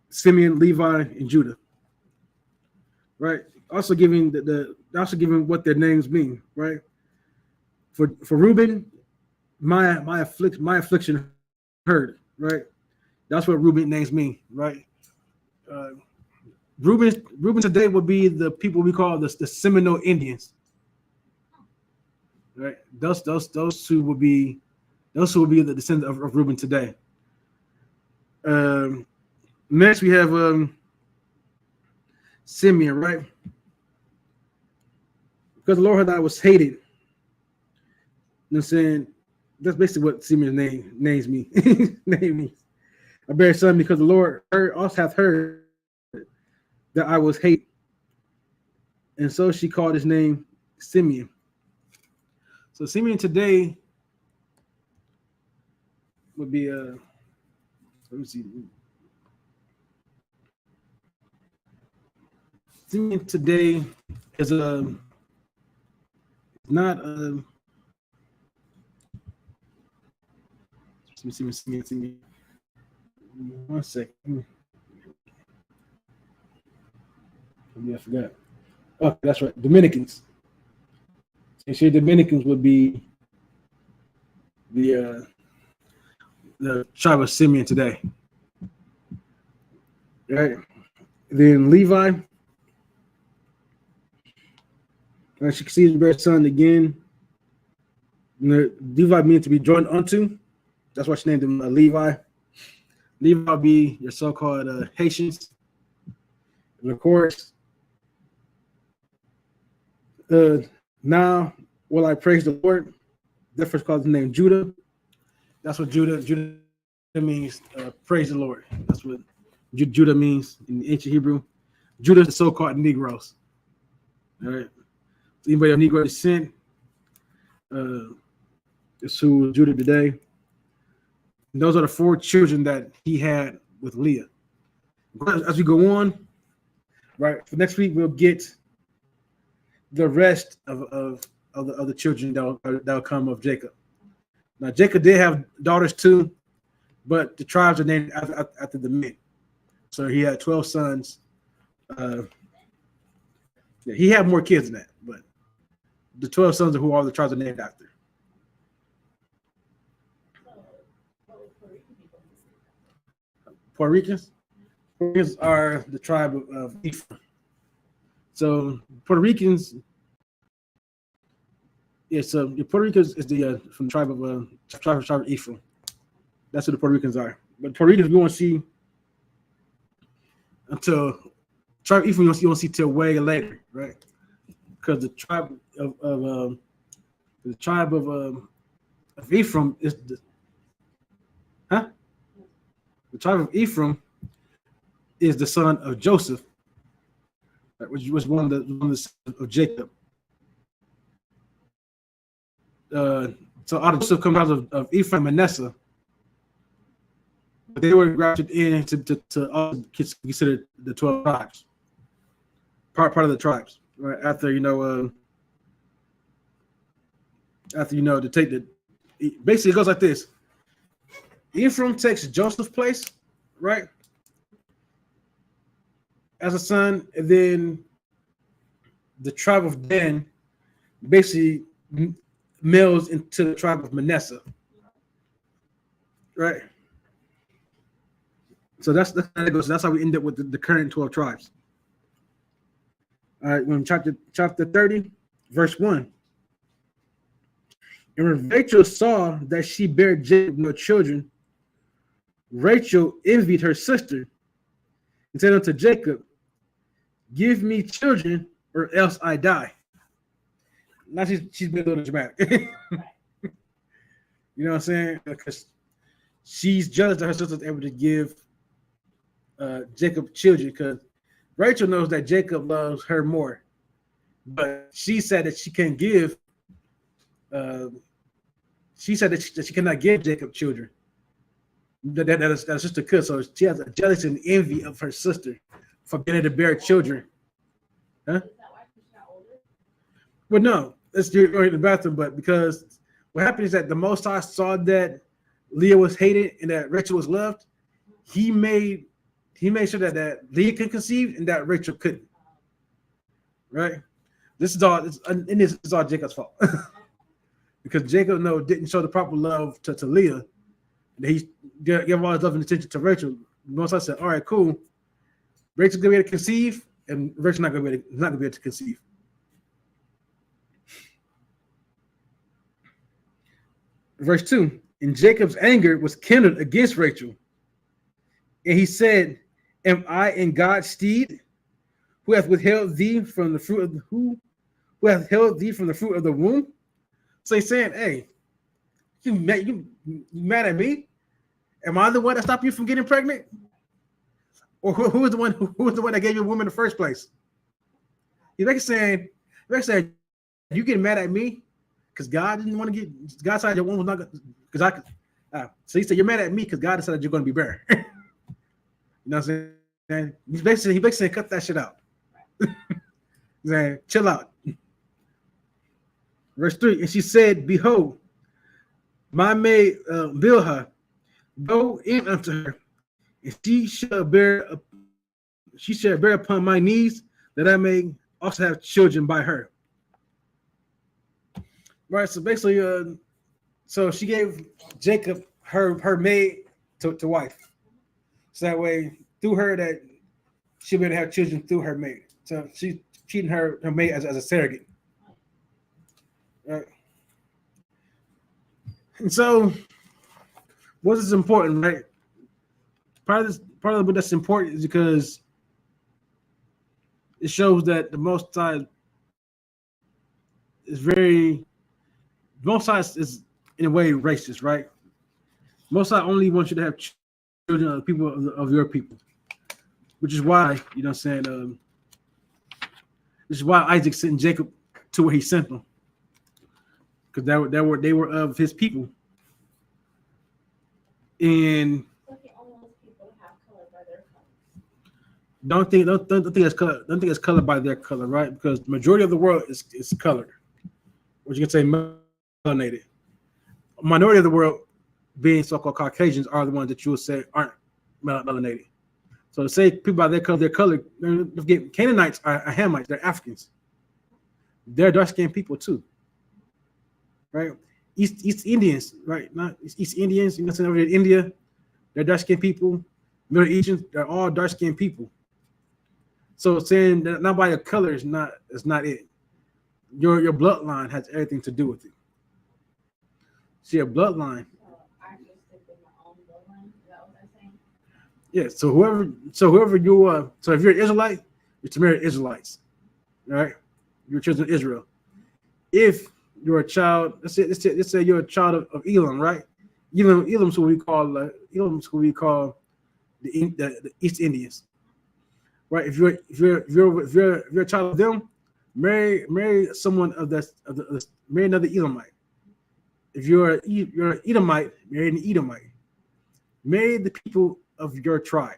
Simeon, Levi, and Judah. Right, also giving what their names mean. Right, for Reuben, my affliction heard. Right, That's what Reuben names mean, right? Reuben today would be the people we call the Seminole Indians, right? Those who would be the descendants of Reuben today. Next we have Simeon, right? Because the Lord that was hated. You know what I'm saying? That's basically what Simeon's names me. Name me. I bear son because the Lord also hath heard that I was hated. And so she called his name Simeon. So Simeon today would be let me see. Simeon today is not Simeon. One second. I forgot. Oh, that's right. Dominicans. And here Dominicans would be the tribe of Simeon today. Right. Then Levi. She conceived and bare a son again. Levi means to be joined unto. That's why she named him Levi. Levi will be your so-called Haitians. And of course, now will I praise the Lord. That first called the name Judah. That's what Judah means. Praise the Lord. That's what Judah means in the ancient Hebrew. Judah is the so-called Negroes. All right. So anybody of Negro descent is who Judah today. And those are the 4 children that he had with Leah. As we go on, right, for next week we'll get the rest of the children that'll come of Jacob. Now Jacob did have daughters too, but the tribes are named after the men. So he had 12 sons. He had more kids than that, but the 12 sons are who all the tribes are named after. Puerto Ricans? Puerto Ricans are the tribe of Ephraim. So Puerto Ricans, so Puerto Ricans is the from the tribe of Ephraim. That's who the Puerto Ricans are. But Puerto Ricans we won't see until tribe of Ephraim you won't see till way later, right? Because the tribe of Ephraim is the tribe of Ephraim is the son of Joseph, which was one of the sons of Jacob. So out of Joseph comes out of Ephraim and Manasseh, but they were grafted in to also consider the 12 tribes, part of the tribes. Right after to take basically it goes like this. Ephraim takes Joseph's place, right, as a son, and then the tribe of Dan basically melds into the tribe of Manasseh, right? So that's how it goes. That's how we end up with the current 12 tribes. All right, when chapter 30, verse 1. And when Rachel saw that she bare Jacob no children, Rachel envied her sister and said unto Jacob, give me children or else I die. Now she's been a little dramatic. You know what I'm saying? Because she's jealous that her sister's able to give Jacob children, because Rachel knows that Jacob loves her more. But she said that she can't give she cannot give Jacob children. That her sister could. So she has a jealousy and envy of her sister for being able to bear children. Huh? Is that why she's not older? Well, no, let's do it in the bathroom. But because what happened is that the Most High saw that Leah was hated and that Rachel was loved, he made sure that Leah could conceive and that Rachel couldn't. Right? This is all Jacob's fault. Because Jacob didn't show the proper love to Leah. give all his love and attention to Rachel. Most I said, all right, cool. Rachel's gonna be able to conceive, and Rachel's not gonna be able to conceive. Verse 2, and Jacob's anger was kindled against Rachel. And he said, am I in God's stead, who hath withheld thee from the fruit of the who hath held thee from the fruit of the womb? So he's saying, hey, you mad at me? Am I the one that stopped you from getting pregnant? Or who was the one that gave you a woman in the first place? He's like saying, you getting mad at me because God didn't want to get, God decided your woman was not good because I could. So he said, you're mad at me because God decided you're going to be barren. You know what I'm saying? He basically said, cut that shit out. He's saying, chill out. Verse 3, and she said, behold, my maid Bilhah, go in unto her, and she shall bear upon my knees, that I may also have children by her. Right. So basically, so she gave Jacob her maid to wife. So that way, through her, that she'll be able to have children through her maid. So she's treating her maid as a surrogate. Right. And so, what is important, right? Part of what that's important is because it shows that the Most High is is in a way racist, right? Most High only wants you to have children of people of your people, which is why, you know what I'm saying, this is why Isaac sent Jacob to where he sent them, because they were of his people. And don't think it's colored by their color, right? Because the majority of the world is colored, or you can say melanated. A minority of the world, being so-called Caucasians, are the ones that you would say aren't melanated. So to say people by their color, Canaanites are Hamites, they're Africans. They're dark-skinned people too, right? East Indians, right? Not East Indians, you know, over in India, they're dark-skinned people. Middle Easterns, they're all dark-skinned people. So saying that not by your color is not it. Your bloodline has everything to do with it. See, your bloodline. Yeah. So whoever you are. So if you're an Israelite, you're to marry Israelites, right? You're children of Israel. If you're a child, let's say you're a child of Elam, right? Elam's who we call the East Indians. Right, if you're a child of them, marry someone marry another Elamite. If you're an Edomite, marry an Edomite. Marry the people of your tribe.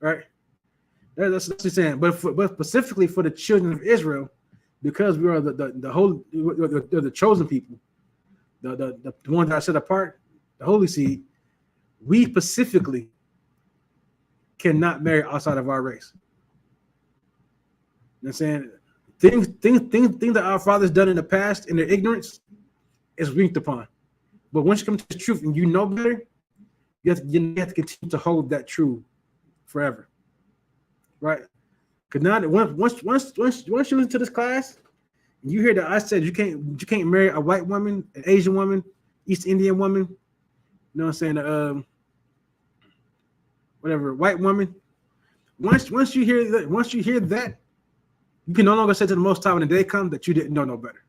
Right, that's what I'm saying. But specifically for the children of Israel, because we are the chosen people, the ones that are set apart, the holy seed, we specifically cannot marry outside of our race. You know what I'm saying? Things that our fathers done in the past in their ignorance is winked upon. But once you come to the truth and you know better, you have to continue to hold that true forever. Right? Because now once you listen to this class, you hear that I said you can't marry a white woman, an Asian woman, East Indian woman, you know what I'm saying? Whatever, white woman. Once you hear that, you can no longer say to the Most High when the day comes that you didn't know no better.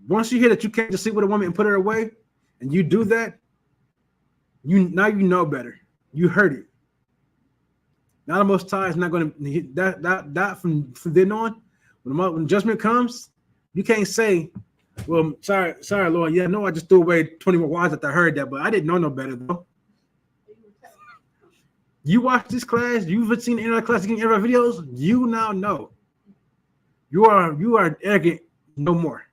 Once you hear that you can't just sleep with a woman and put her away, and you do that, you know better. You heard it. Now the Most High is not going to that from then on. When judgment comes, you can't say, "Well, sorry, Lord. Yeah, no, I just threw away 21 wives after I heard that, but I didn't know no better though." You watch this class, you've seen the internet class, getting internet videos, you now know. You are arrogant no more.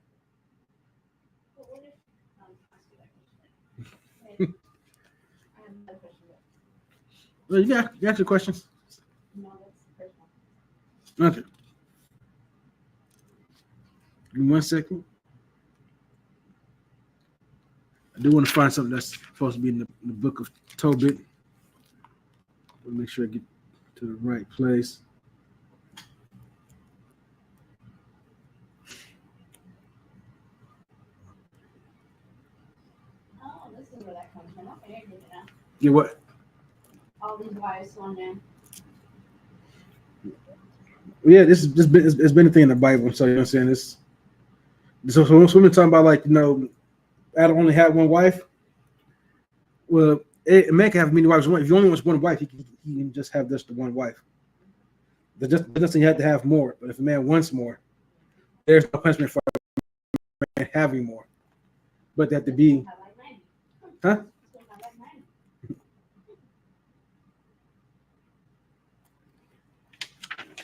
Well, you got your questions. Okay. Give me 1 second. I do want to find something that's supposed to be in the book of Tobit. Make sure I get to the right place. Oh, this is where that comes from. Okay, I get it now. Yeah, what? All these wives sworn down. Yeah, it's been a thing in the Bible. So you know what I'm saying? So when we're talking about, like, Adam only had one wife. Well, a man can have many wives. If he only wants one wife, he can just have just the one wife. That doesn't you have to have more. But if a man wants more, there's no punishment for a man having more. But that to be, huh?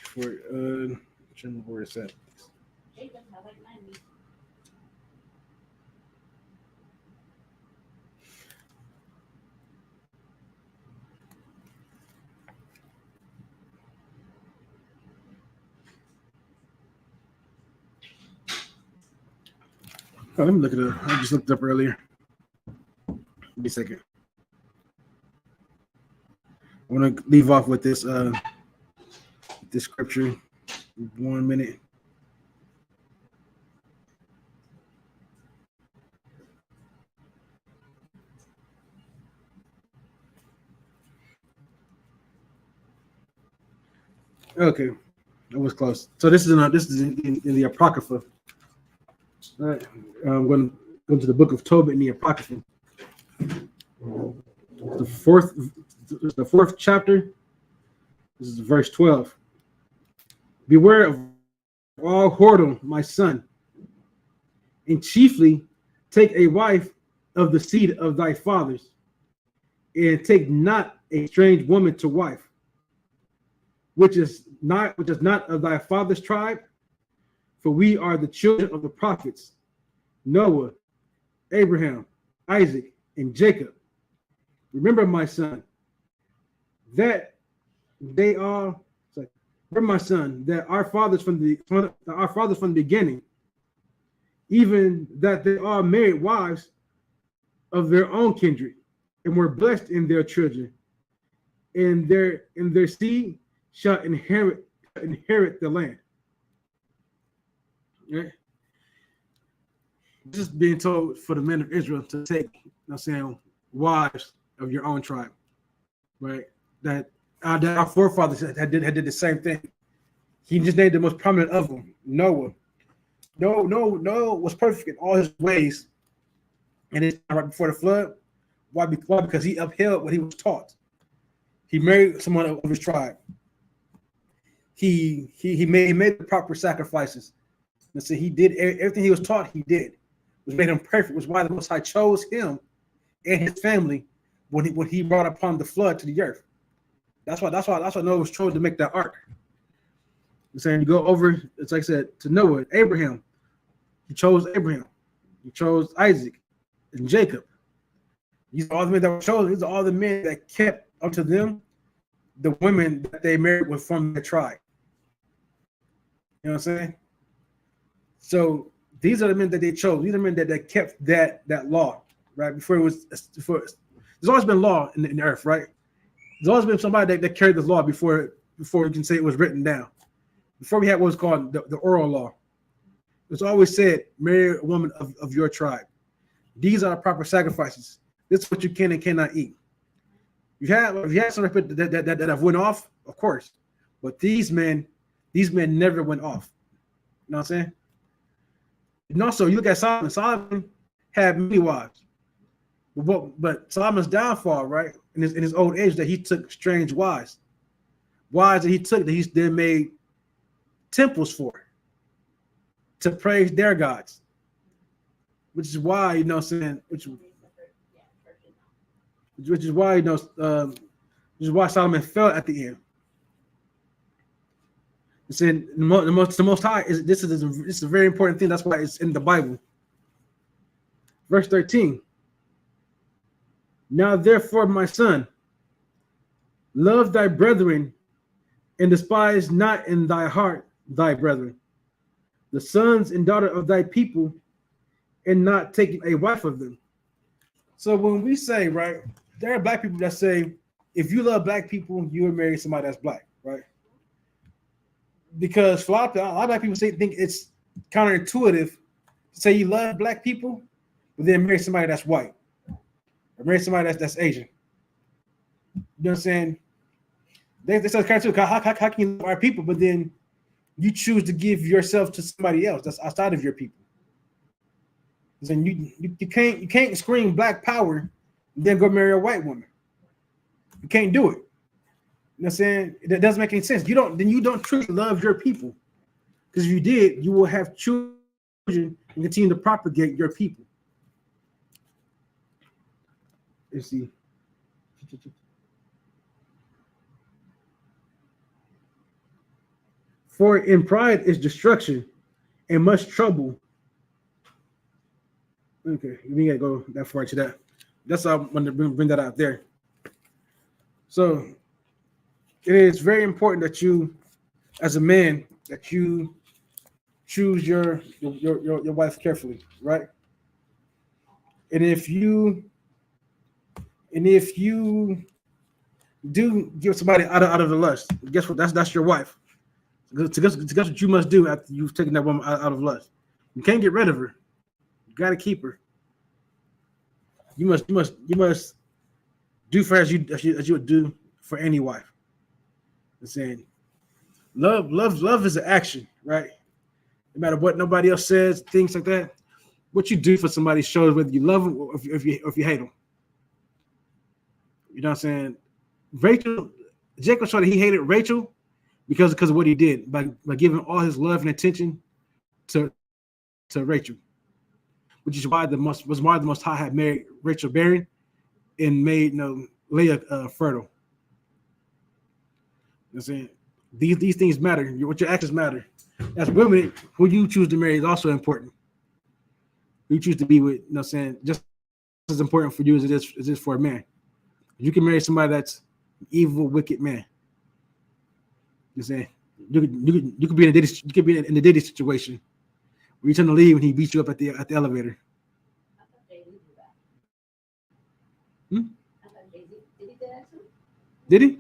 For where is that? Oh, let me look it up. I just looked it up earlier. Give me a second. I want to leave off with this this scripture. 1 minute. Okay, that was close. So this is in the Apocrypha. All right, I'm going to go to the book of Tobit in the Apocrypha. The fourth chapter. This is verse 12. Beware of all whoredom, my son, and chiefly take a wife of the seed of thy fathers, and take not a strange woman to wife, which is not of thy father's tribe, for we are the children of the prophets, Noah, Abraham, Isaac, and Jacob. Remember, my son, that they are. Remember, my son, that our fathers from the beginning, even that they all married wives of their own kindred, and were blessed in their children, and their seed shall inherit the land. Right? This is being told for the men of Israel to take, wives of your own tribe, right? That our forefathers had did the same thing. He just named the most prominent of them, Noah. Noah was perfect in all his ways, and it's right before the flood. Why? Because he upheld what he was taught. He married someone of his tribe. He made the proper sacrifices. And so he did everything he was taught. He did, which made him perfect. Was why the Most High chose him and his family when he brought upon the flood to the earth. That's why Noah was chosen to make that ark. I'm saying you go over, it's like I said, to Noah, Abraham. He chose Abraham. He chose Isaac and Jacob. These are all the men that were chosen. These are all the men that kept unto them the women that they married were from their tribe. You know what I'm saying? So these are the men that they chose. These are the men that kept that law, right? There's always been law in the earth, right? There's always been somebody that carried this law before we can say it was written down. Before we had what was called the oral law. It's always said, marry a woman of your tribe. These are the proper sacrifices. This is what you can and cannot eat. If you had some that have went off, of course. But these men never went off. You know what I'm saying? And also, you look at Solomon. Solomon had many wives. But Solomon's downfall, right, in his old age, that he took strange wives. Wives that he took that he then made temples for, to praise their gods. Which is why, you know what I'm saying, which is why, which is why Solomon fell at the end. It's in the most high is this is a very important thing. That's why it's in the Bible. Verse 13. Now therefore, my son, love thy brethren, and despise not in thy heart thy brethren, the sons and daughter of thy people, and not taking a wife of them. So when we say, right, there are black people that say, if you love black people, you would marry somebody that's black, right? Because for a lot of black people think it's counterintuitive to say you love black people, but then marry somebody that's white or marry somebody that's Asian. You know what I'm saying? They say counterintuitive. How can you love our people, but then you choose to give yourself to somebody else that's outside of your people? Then you can't scream black power and then go marry a white woman. You can't do it. You know what I'm saying? That doesn't make any sense. You don't truly love your people. Because if you did, you will have children and continue to propagate your people. Let's see. For in pride is destruction and much trouble. Okay, we gotta go that far to that. That's why I wanted to bring that out there. So it is very important that you, as a man, that you choose your wife carefully, right? And if you do give somebody out of the lust, guess what? That's your wife. So guess what you must do after you've taken that woman out of lust. You can't get rid of her. You got to keep her. You must do for her as you would do for any wife. I'm saying love is an action, right? No matter what nobody else says, things like that. What you do for somebody shows whether you love them or if you hate them. You know what I'm saying? Jacob showed that he hated Rachel because of what he did by giving all his love and attention to Rachel, which is why the Most High had married Rachel barren and made Leah fertile. You know what I'm saying? These things matter. What your actions matter. As women, who you choose to marry is also important. Who you choose to be with, you know what I'm saying, just as important for you as it is for a man. You can marry somebody that's an evil, wicked man. You know what I'm saying? You could be in a dating situation where you're trying to leave and he beats you up at the elevator. I thought Jay-Z did that. Hmm? I thought Jay-Z did he do that too? Did he?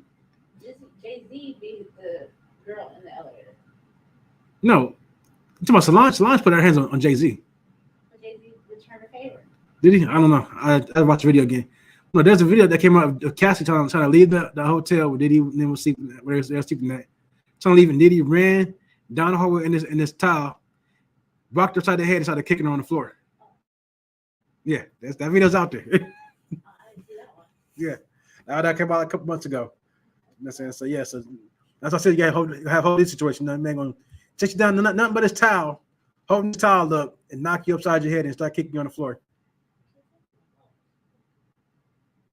Jay-Z beat the girl in the elevator. No. I'm talking about Solange. Solange put her hands on Jay-Z. But Jay-Z returned a favor. Did he? I don't know. I watched the video again. No, there's a video that came out of Cassie trying to leave the hotel where Diddy was sleeping, where they were sleeping at. Trying to leave, and Diddy ran down the hallway in this towel, rocked upside the head and started kicking her on the floor. Yeah, that video's out there. I didn't see that one. Yeah, that came out a couple months ago. You know what I'm saying? So yeah, so that's why I said you gotta hold this situation. That man gonna take you down, nothing but his towel, holding the towel up and knock you upside your head and start kicking you on the floor.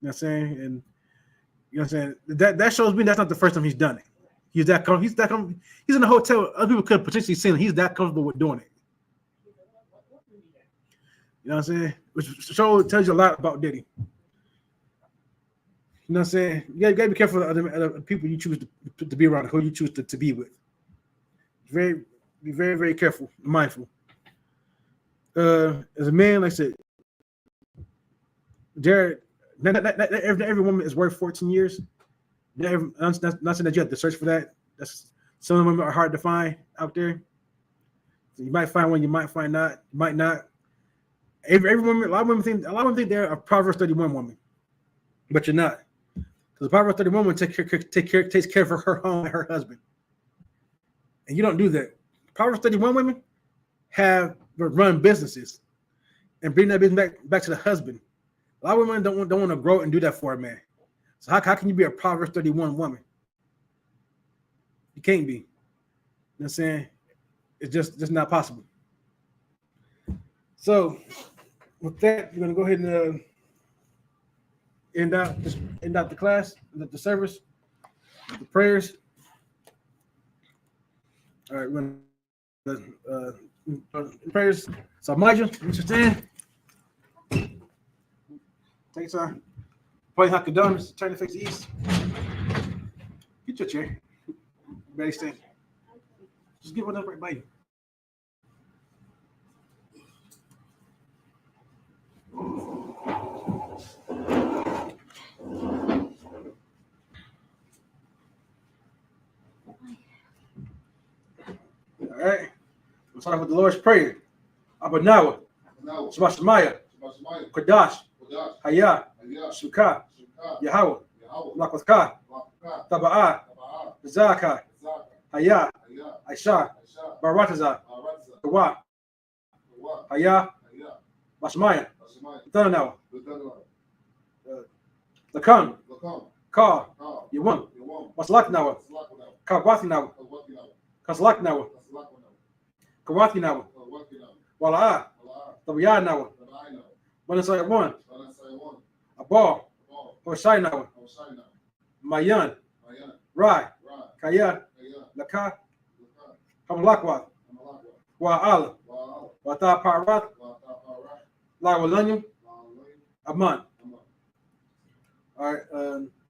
You know what I'm saying? And you know what I'm saying? That shows me that's not the first time he's done it. He's that comfortable. He's in a hotel. Other people could potentially see him. He's that comfortable with doing it. You know what I'm saying? Which tells you a lot about Diddy. You know what I'm saying? You gotta be careful of the people you choose to be around, who you choose to be with. Be very, very careful, mindful. As a man, like I said, Jared, not every woman is worth 14 years. Not saying that you have to search for that. That's some of them are hard to find out there. So you might find one, you might find not, you might not. Every woman, a lot of women think they're a Proverbs 31 woman, but you're not. Because the Proverbs 31 woman takes care of her home and her husband, and you don't do that. Proverbs 31 women run businesses and bring that business back to the husband. A lot of women don't want to grow and do that for a man. So how can you be a Proverbs 31 woman? You can't be. You know what I'm saying? It's just not possible. So with that, we're gonna go ahead and end out the class, the service, the prayers. All right, we're gonna prayers. So Major, you stand. Take time. Play Hakadonis, turn to face the east. Get your chair. Ready, stand. Just get one up right by you. Let's start with the Lord's Prayer. Abanawa, Shabashmaya, Kodash, Haya, Suka, Yahweh, Lakwaka, Taba'a, Zaka, Haya, Aisha, Barataza, Kawa, Haya, Bashmaya, Thanawa, Lakam, Ka, Yawam, Waslaknawa, Kawatinawa, Kaslaknawa, Kawatinawa, Wala'a, Tabiyanawa, Manasaya one, Abal, Hoshinawa, Mayan, Rai, Kaya, Laka, Hamalakwa, Wa'ala, Wata Parat, Lawalanyum, Aman. All right,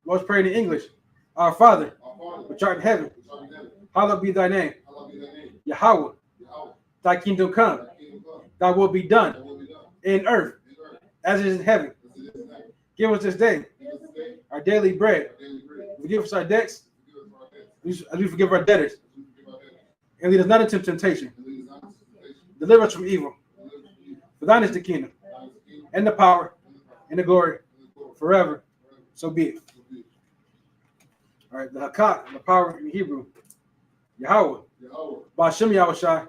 let's pray in English. Our Father, which art in heaven, hallowed be thy name. Yahweh, thy kingdom come, thy will be done in earth as it is in heaven. Give us this day our daily bread. Forgive us our debts as we forgive our debtors. And lead us not into temptation. Deliver us from evil. For thine is the kingdom, and the power, and the glory, forever. So be it. All right, the Hakat, the power in Hebrew. Yahweh. Ba'ashem Yahushai.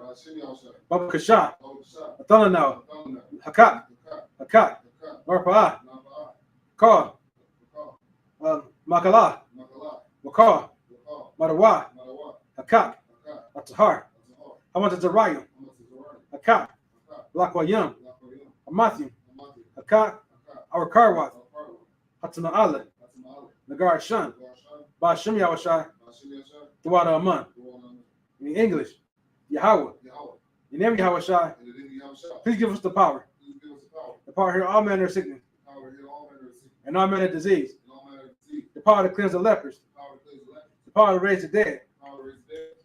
Babakashah. Athananau. Hakat. Hakat. Marpa'ah. Ka. Makalah. Wakar. Madawa. Hakat. Atahar. Hamatazariah. Hakat. Lakwayam. Amathium. Hakat. Our Karwath. Hatana'ala. Nagar Shan. Ba'ashem Yahushai. Tawada Aman. In English, Yahweh. In the name of Yahushai, please give us the power. The power to heal all manner of sickness. And all manner of disease. The power to cleanse the lepers. The power to raise the dead.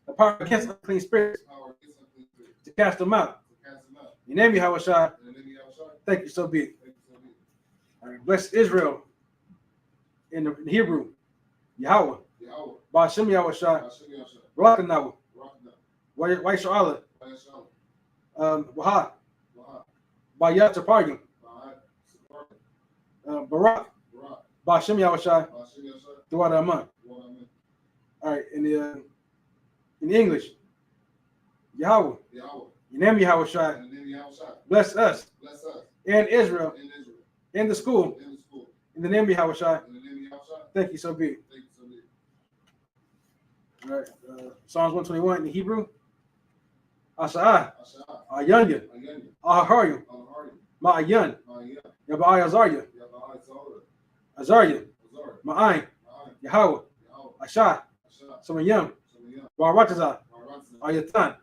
The power against unclean spirits. To cast them out. In the name of Yahushai, thank you, so be it. All right, bless Israel in Hebrew. Yahweh. Ba'ashem Yahushai. Rakanawa. Waishala. Waha. Bayatapargim. Barak. Ba'ashem Yahushai. Tawada Aman. All right, in English, Yahweh. In the name of Yahushai, bless us and Israel in the school. In the name of Yahushai, thank you, so be it. All right, Psalms 121 in Hebrew. Asha'ah, Ayanya, Aharyam, Ma'ayan, Yabai Azarya, Azarya, Ma'ain, Yahweh, Asha, Samayam, Warataza, Ayatan,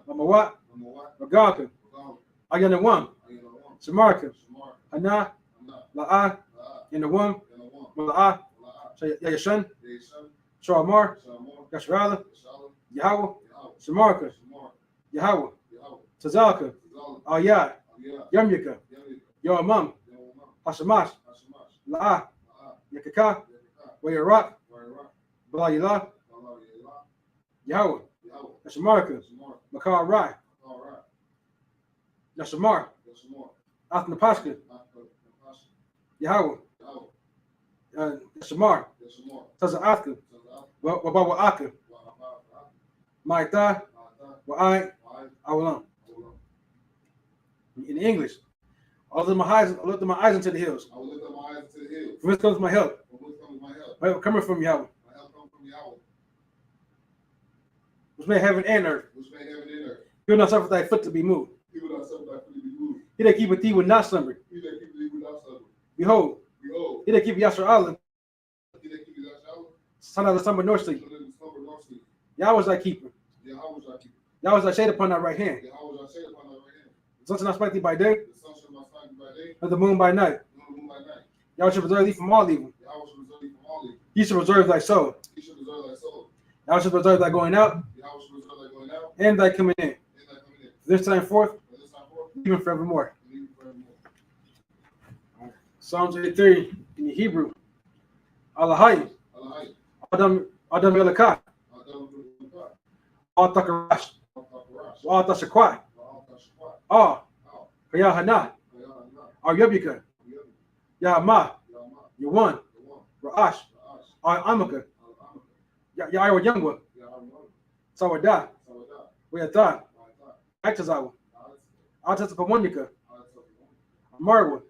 Mamawat, Magaka, Ayanawam, Samarka, Hana, La'a, Yanawam, Mala'a, Yashan, Shamar, Yashrala, Yahweh, Samarka, Yahweh, Tazalka, Ayat, Yamyaka, Yoamam, Hashamash, La'a, Yakaka, Wayarak, Balayila, Yahweh, Yashamarka, Makar Rai, Yashamar, Athnapashka, Yahweh, Yashamar, Taza'atka, Wabawa'aka, Ma'ita, Wa'ai, Awalam. In English, I lift my eyes into the hills. From whence comes my help? My help coming from Yahweh. Which made heaven and earth. He will not suffer thy foot to be moved. He that keepeth thee will not slumber. Behold, he that keepeth Yasser Island, son of the summer north sleep. Yahweh is thy keeper. Yahweh is thy shade upon thy right hand. The sun shall not smite thee by day, nor the moon by night. Yahweh shall preserve thee from all evil. He shall preserve thy soul. Yahweh shall preserve thy going out and thy coming in. This time forth, even forevermore. Psalms 83 in the Hebrew. Alahai. Adam Elakah. Al Takarash. Wa'ata Shakwai. Ah. Kaya Hana. Yubika. Yama. Yawan. Ra'ash. Amaka. Yaira Yangwa. Sawada. Wayata. Actazawa. Altas Pamonica. Marwa.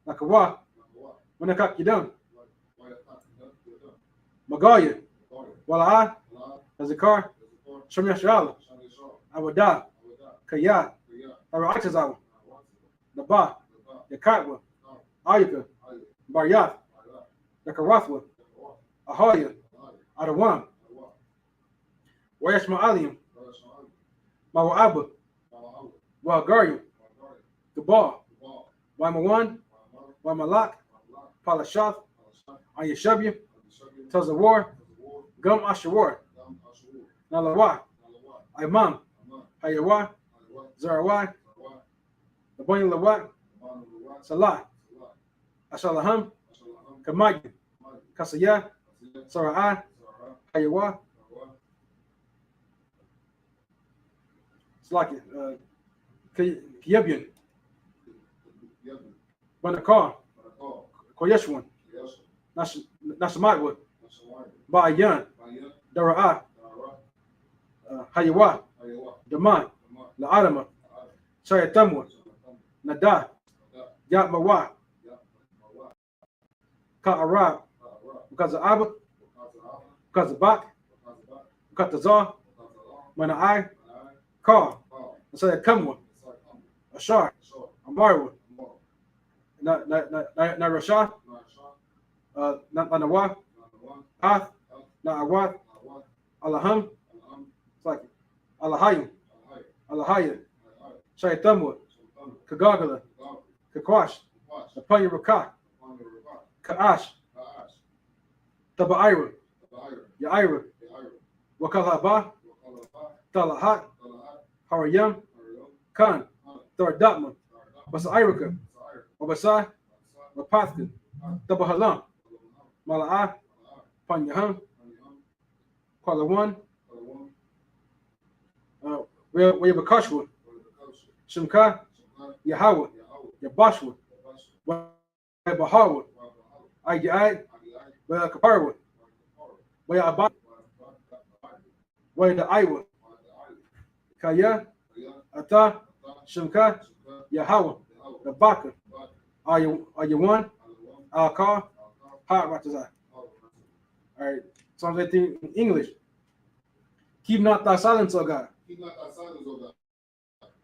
Nakawa. Manakak Yadam. Magaya. Wala'a. Azikar. Shamya Shala. Awada. Kaya. Actazawa. Naba. Yakatwa. Ayuka. Baryath. Yakarathwa. Ahaya. Adawam. Wayashma Alium. Mawa'aba. Wagarium. Gabal. Waimawan. Waimalak. Palashath. Ayashabya. Tazawar. Gum Ashawar. Nalawa. Imam. Hayawa. Zarawai. Abani Lawat. Salah. Ashalaham. Kamagi. Kasaya. Sara'ai. Hayawa. Slaki. Kiyabian. Banakar. Koyeshwan. Nashamatwa. Ba'ayan. Dara'a. Hayawa. Daman. La'adama. Shayatamwa. Nada. Yatmawa. Ka'arab. Because of Abba. Because of Bak. Because of Zah. Mana'ai. Ka. Sayakamwa. Ashar. Amarwa. Narasha. Nanawa. Ath. Na'awat. Alaham. Alahayim. Alahaya. Shayatamwa. Kagagala. Kakwash. Apanya Raka. Ka'ash. Taba'ira. Ya'ira. Wakalaba. Talahat. Harayam. Khan. Tharadatma. Basairaka. Wabasai. Wapathka. Tabahalam. Mala'a. Panyaham. Kwalawan. Wayabakashwa. Shimka. Yahawa. Yabashwa. Wayabahawa. Ayai. Wayakaparwa. Wayabah. Wayadaiwa. Kaya. Ata. Shimka. Yahawa. Nabaka. Ayawan. Alkar. Ratazai. All right. Psalms 18 in English. Keep not thy silence, O God. Keep not thy silence, O God.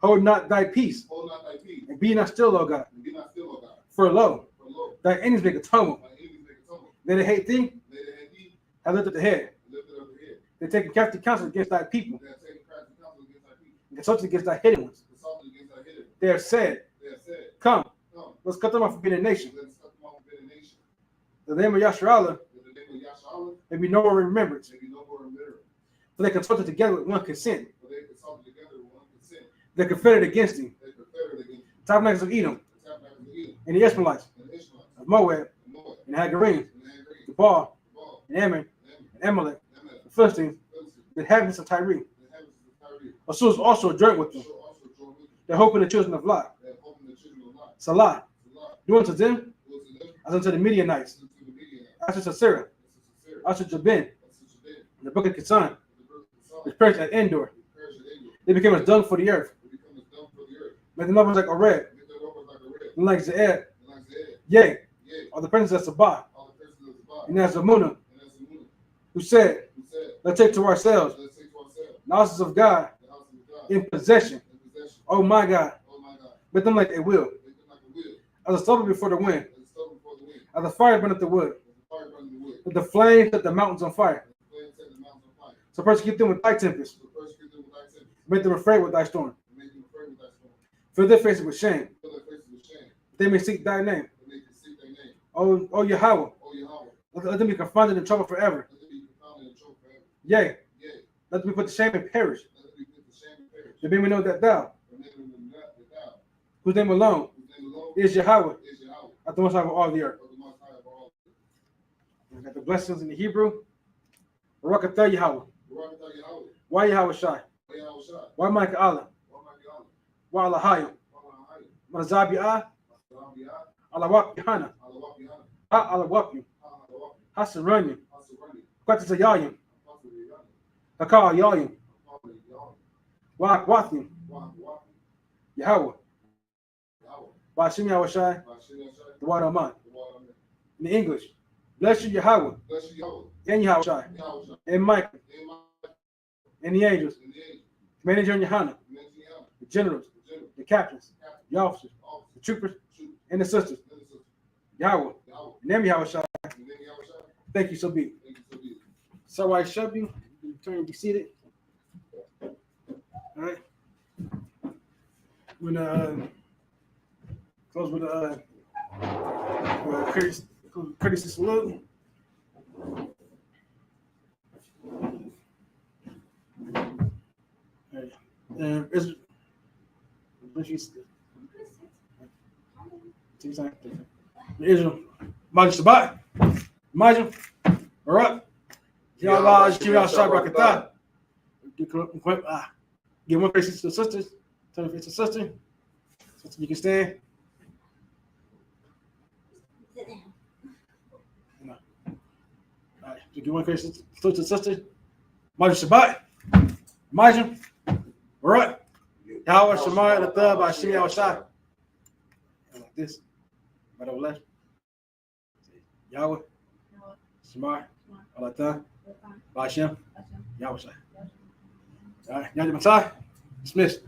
Hold not thy peace. Hold not thy peace. And be not still, O God. And be not still, O God. For lo, For lo, thy enemies make a tumult. thy enemies make a tumult. They that hate thee They that hate thee have lifted the head. have lifted up the head. They take captive counsel against thy people. They have taken crafty counsel against thy people. And consulted against thy hidden ones. Consulted against thy hidden. They have said, They have said, Come, come, let's cut them off from being a nation. let us cut them off from being a nation. The name of Yasharallah With the name of Yasharallah, may be no more remembrance. may be no more remembered. For they consulted together with one consent. For they consulted together with one consent. They confederate against thee. They confederate against thee. Tabernacles of Edom, The tabernacles of Edom, and the Ishmaelites, and the Ishmaelites, of Moab, and Moab, and Hagarim, and the Hagarenes, Gebal, the Baal, and Ammon, and Ammon, and Amalek, and Amalek, the Philistines, the Philistines, the inhabitants of Tyre. the inhabitants of Tyre. Assur also joined with them. Shall also join with them. They hope in the children of Lot. They have hope in the children of Lot. Salah, Salah, do unto them go to them, as unto the Midianites. to the Midianites, As unto Sarah, as to Sarah, as unto Jabin, as to Jabin, the book of Kisan, the birth of the Son, which perished at Endor. the parish of England, They became as dung for the earth. will become as dung for the earth. Made the numbers like a red, Make their numbers like a red, and like Zeed. and like Zed, Yea, yea, are the princes of Sabbath, all the princes of the body, and as Zamuna, and as the moon, who said, who said, let's take to ourselves let's take to ourselves the houses of God the house of God in possession. in possession. Oh my God, Oh my God, make them like they will. make them like a wheel, As a stubble before the wind, as a stubble before the wind, as the fire burneth the wood, as the fire burns the wood, as the flame set the mountains on fire. as the flame set the mountains on fire. So persecute them with thy tempest, So persecute them with thy tempest, make them afraid with thy storm. and make them afraid with thy storm. Fill their faces with shame, Fill their faces with shame, that they may seek thy name. and they can seek thy name. O Yahweh, O Yahweh, let them be confounded in trouble forever. let them be confounded and choked forever. Yea, Yea, let them be put to shame and perish. let them be put to shame and perish. That they may know that thou, And make them not that thou, whose name alone whose name alone is Yahweh, is Yahweh, at the most high of all the earth. of the most high of all. We got the blessings in the Hebrew. Barakatah Yahweh. Barakatah Yahweh, Why Yahweh Shai? Why Mike Allah? Why Allah Hayo? Marazabi Ah? Allah Wap Hana. Allah Wap you. Hasaranya. Quatis a Yayim. Kaka Yayim. Wak Wathim. Yahweh. Bashim Yahweh. The water man. In English. Bless you, Yahweh. And Yahweh. And Michael. And the angels. Manager and Johanna. The generals. The captains. The officers. The troopers. And the sisters. Yahweh. In the name of Yahweh. Thank you, so be it. So I shove you. You turn and be seated. All right. When close with courtesy salute. And Israel, Major Sabbath, Major, all right. Y'all, SABBATH. Give one face to the sisters. Turn face to sister. Sister, you can stand. Sit down. No. All right. So give one face to the sister. Major Sabbath. Major. All right. Yahweh Shemar the third by Shemi Awashai. Like this. Right over left. Yahweh. Shemar. Allah by Hashem. Yahweh. All right. Yahweh Masai. Dismissed.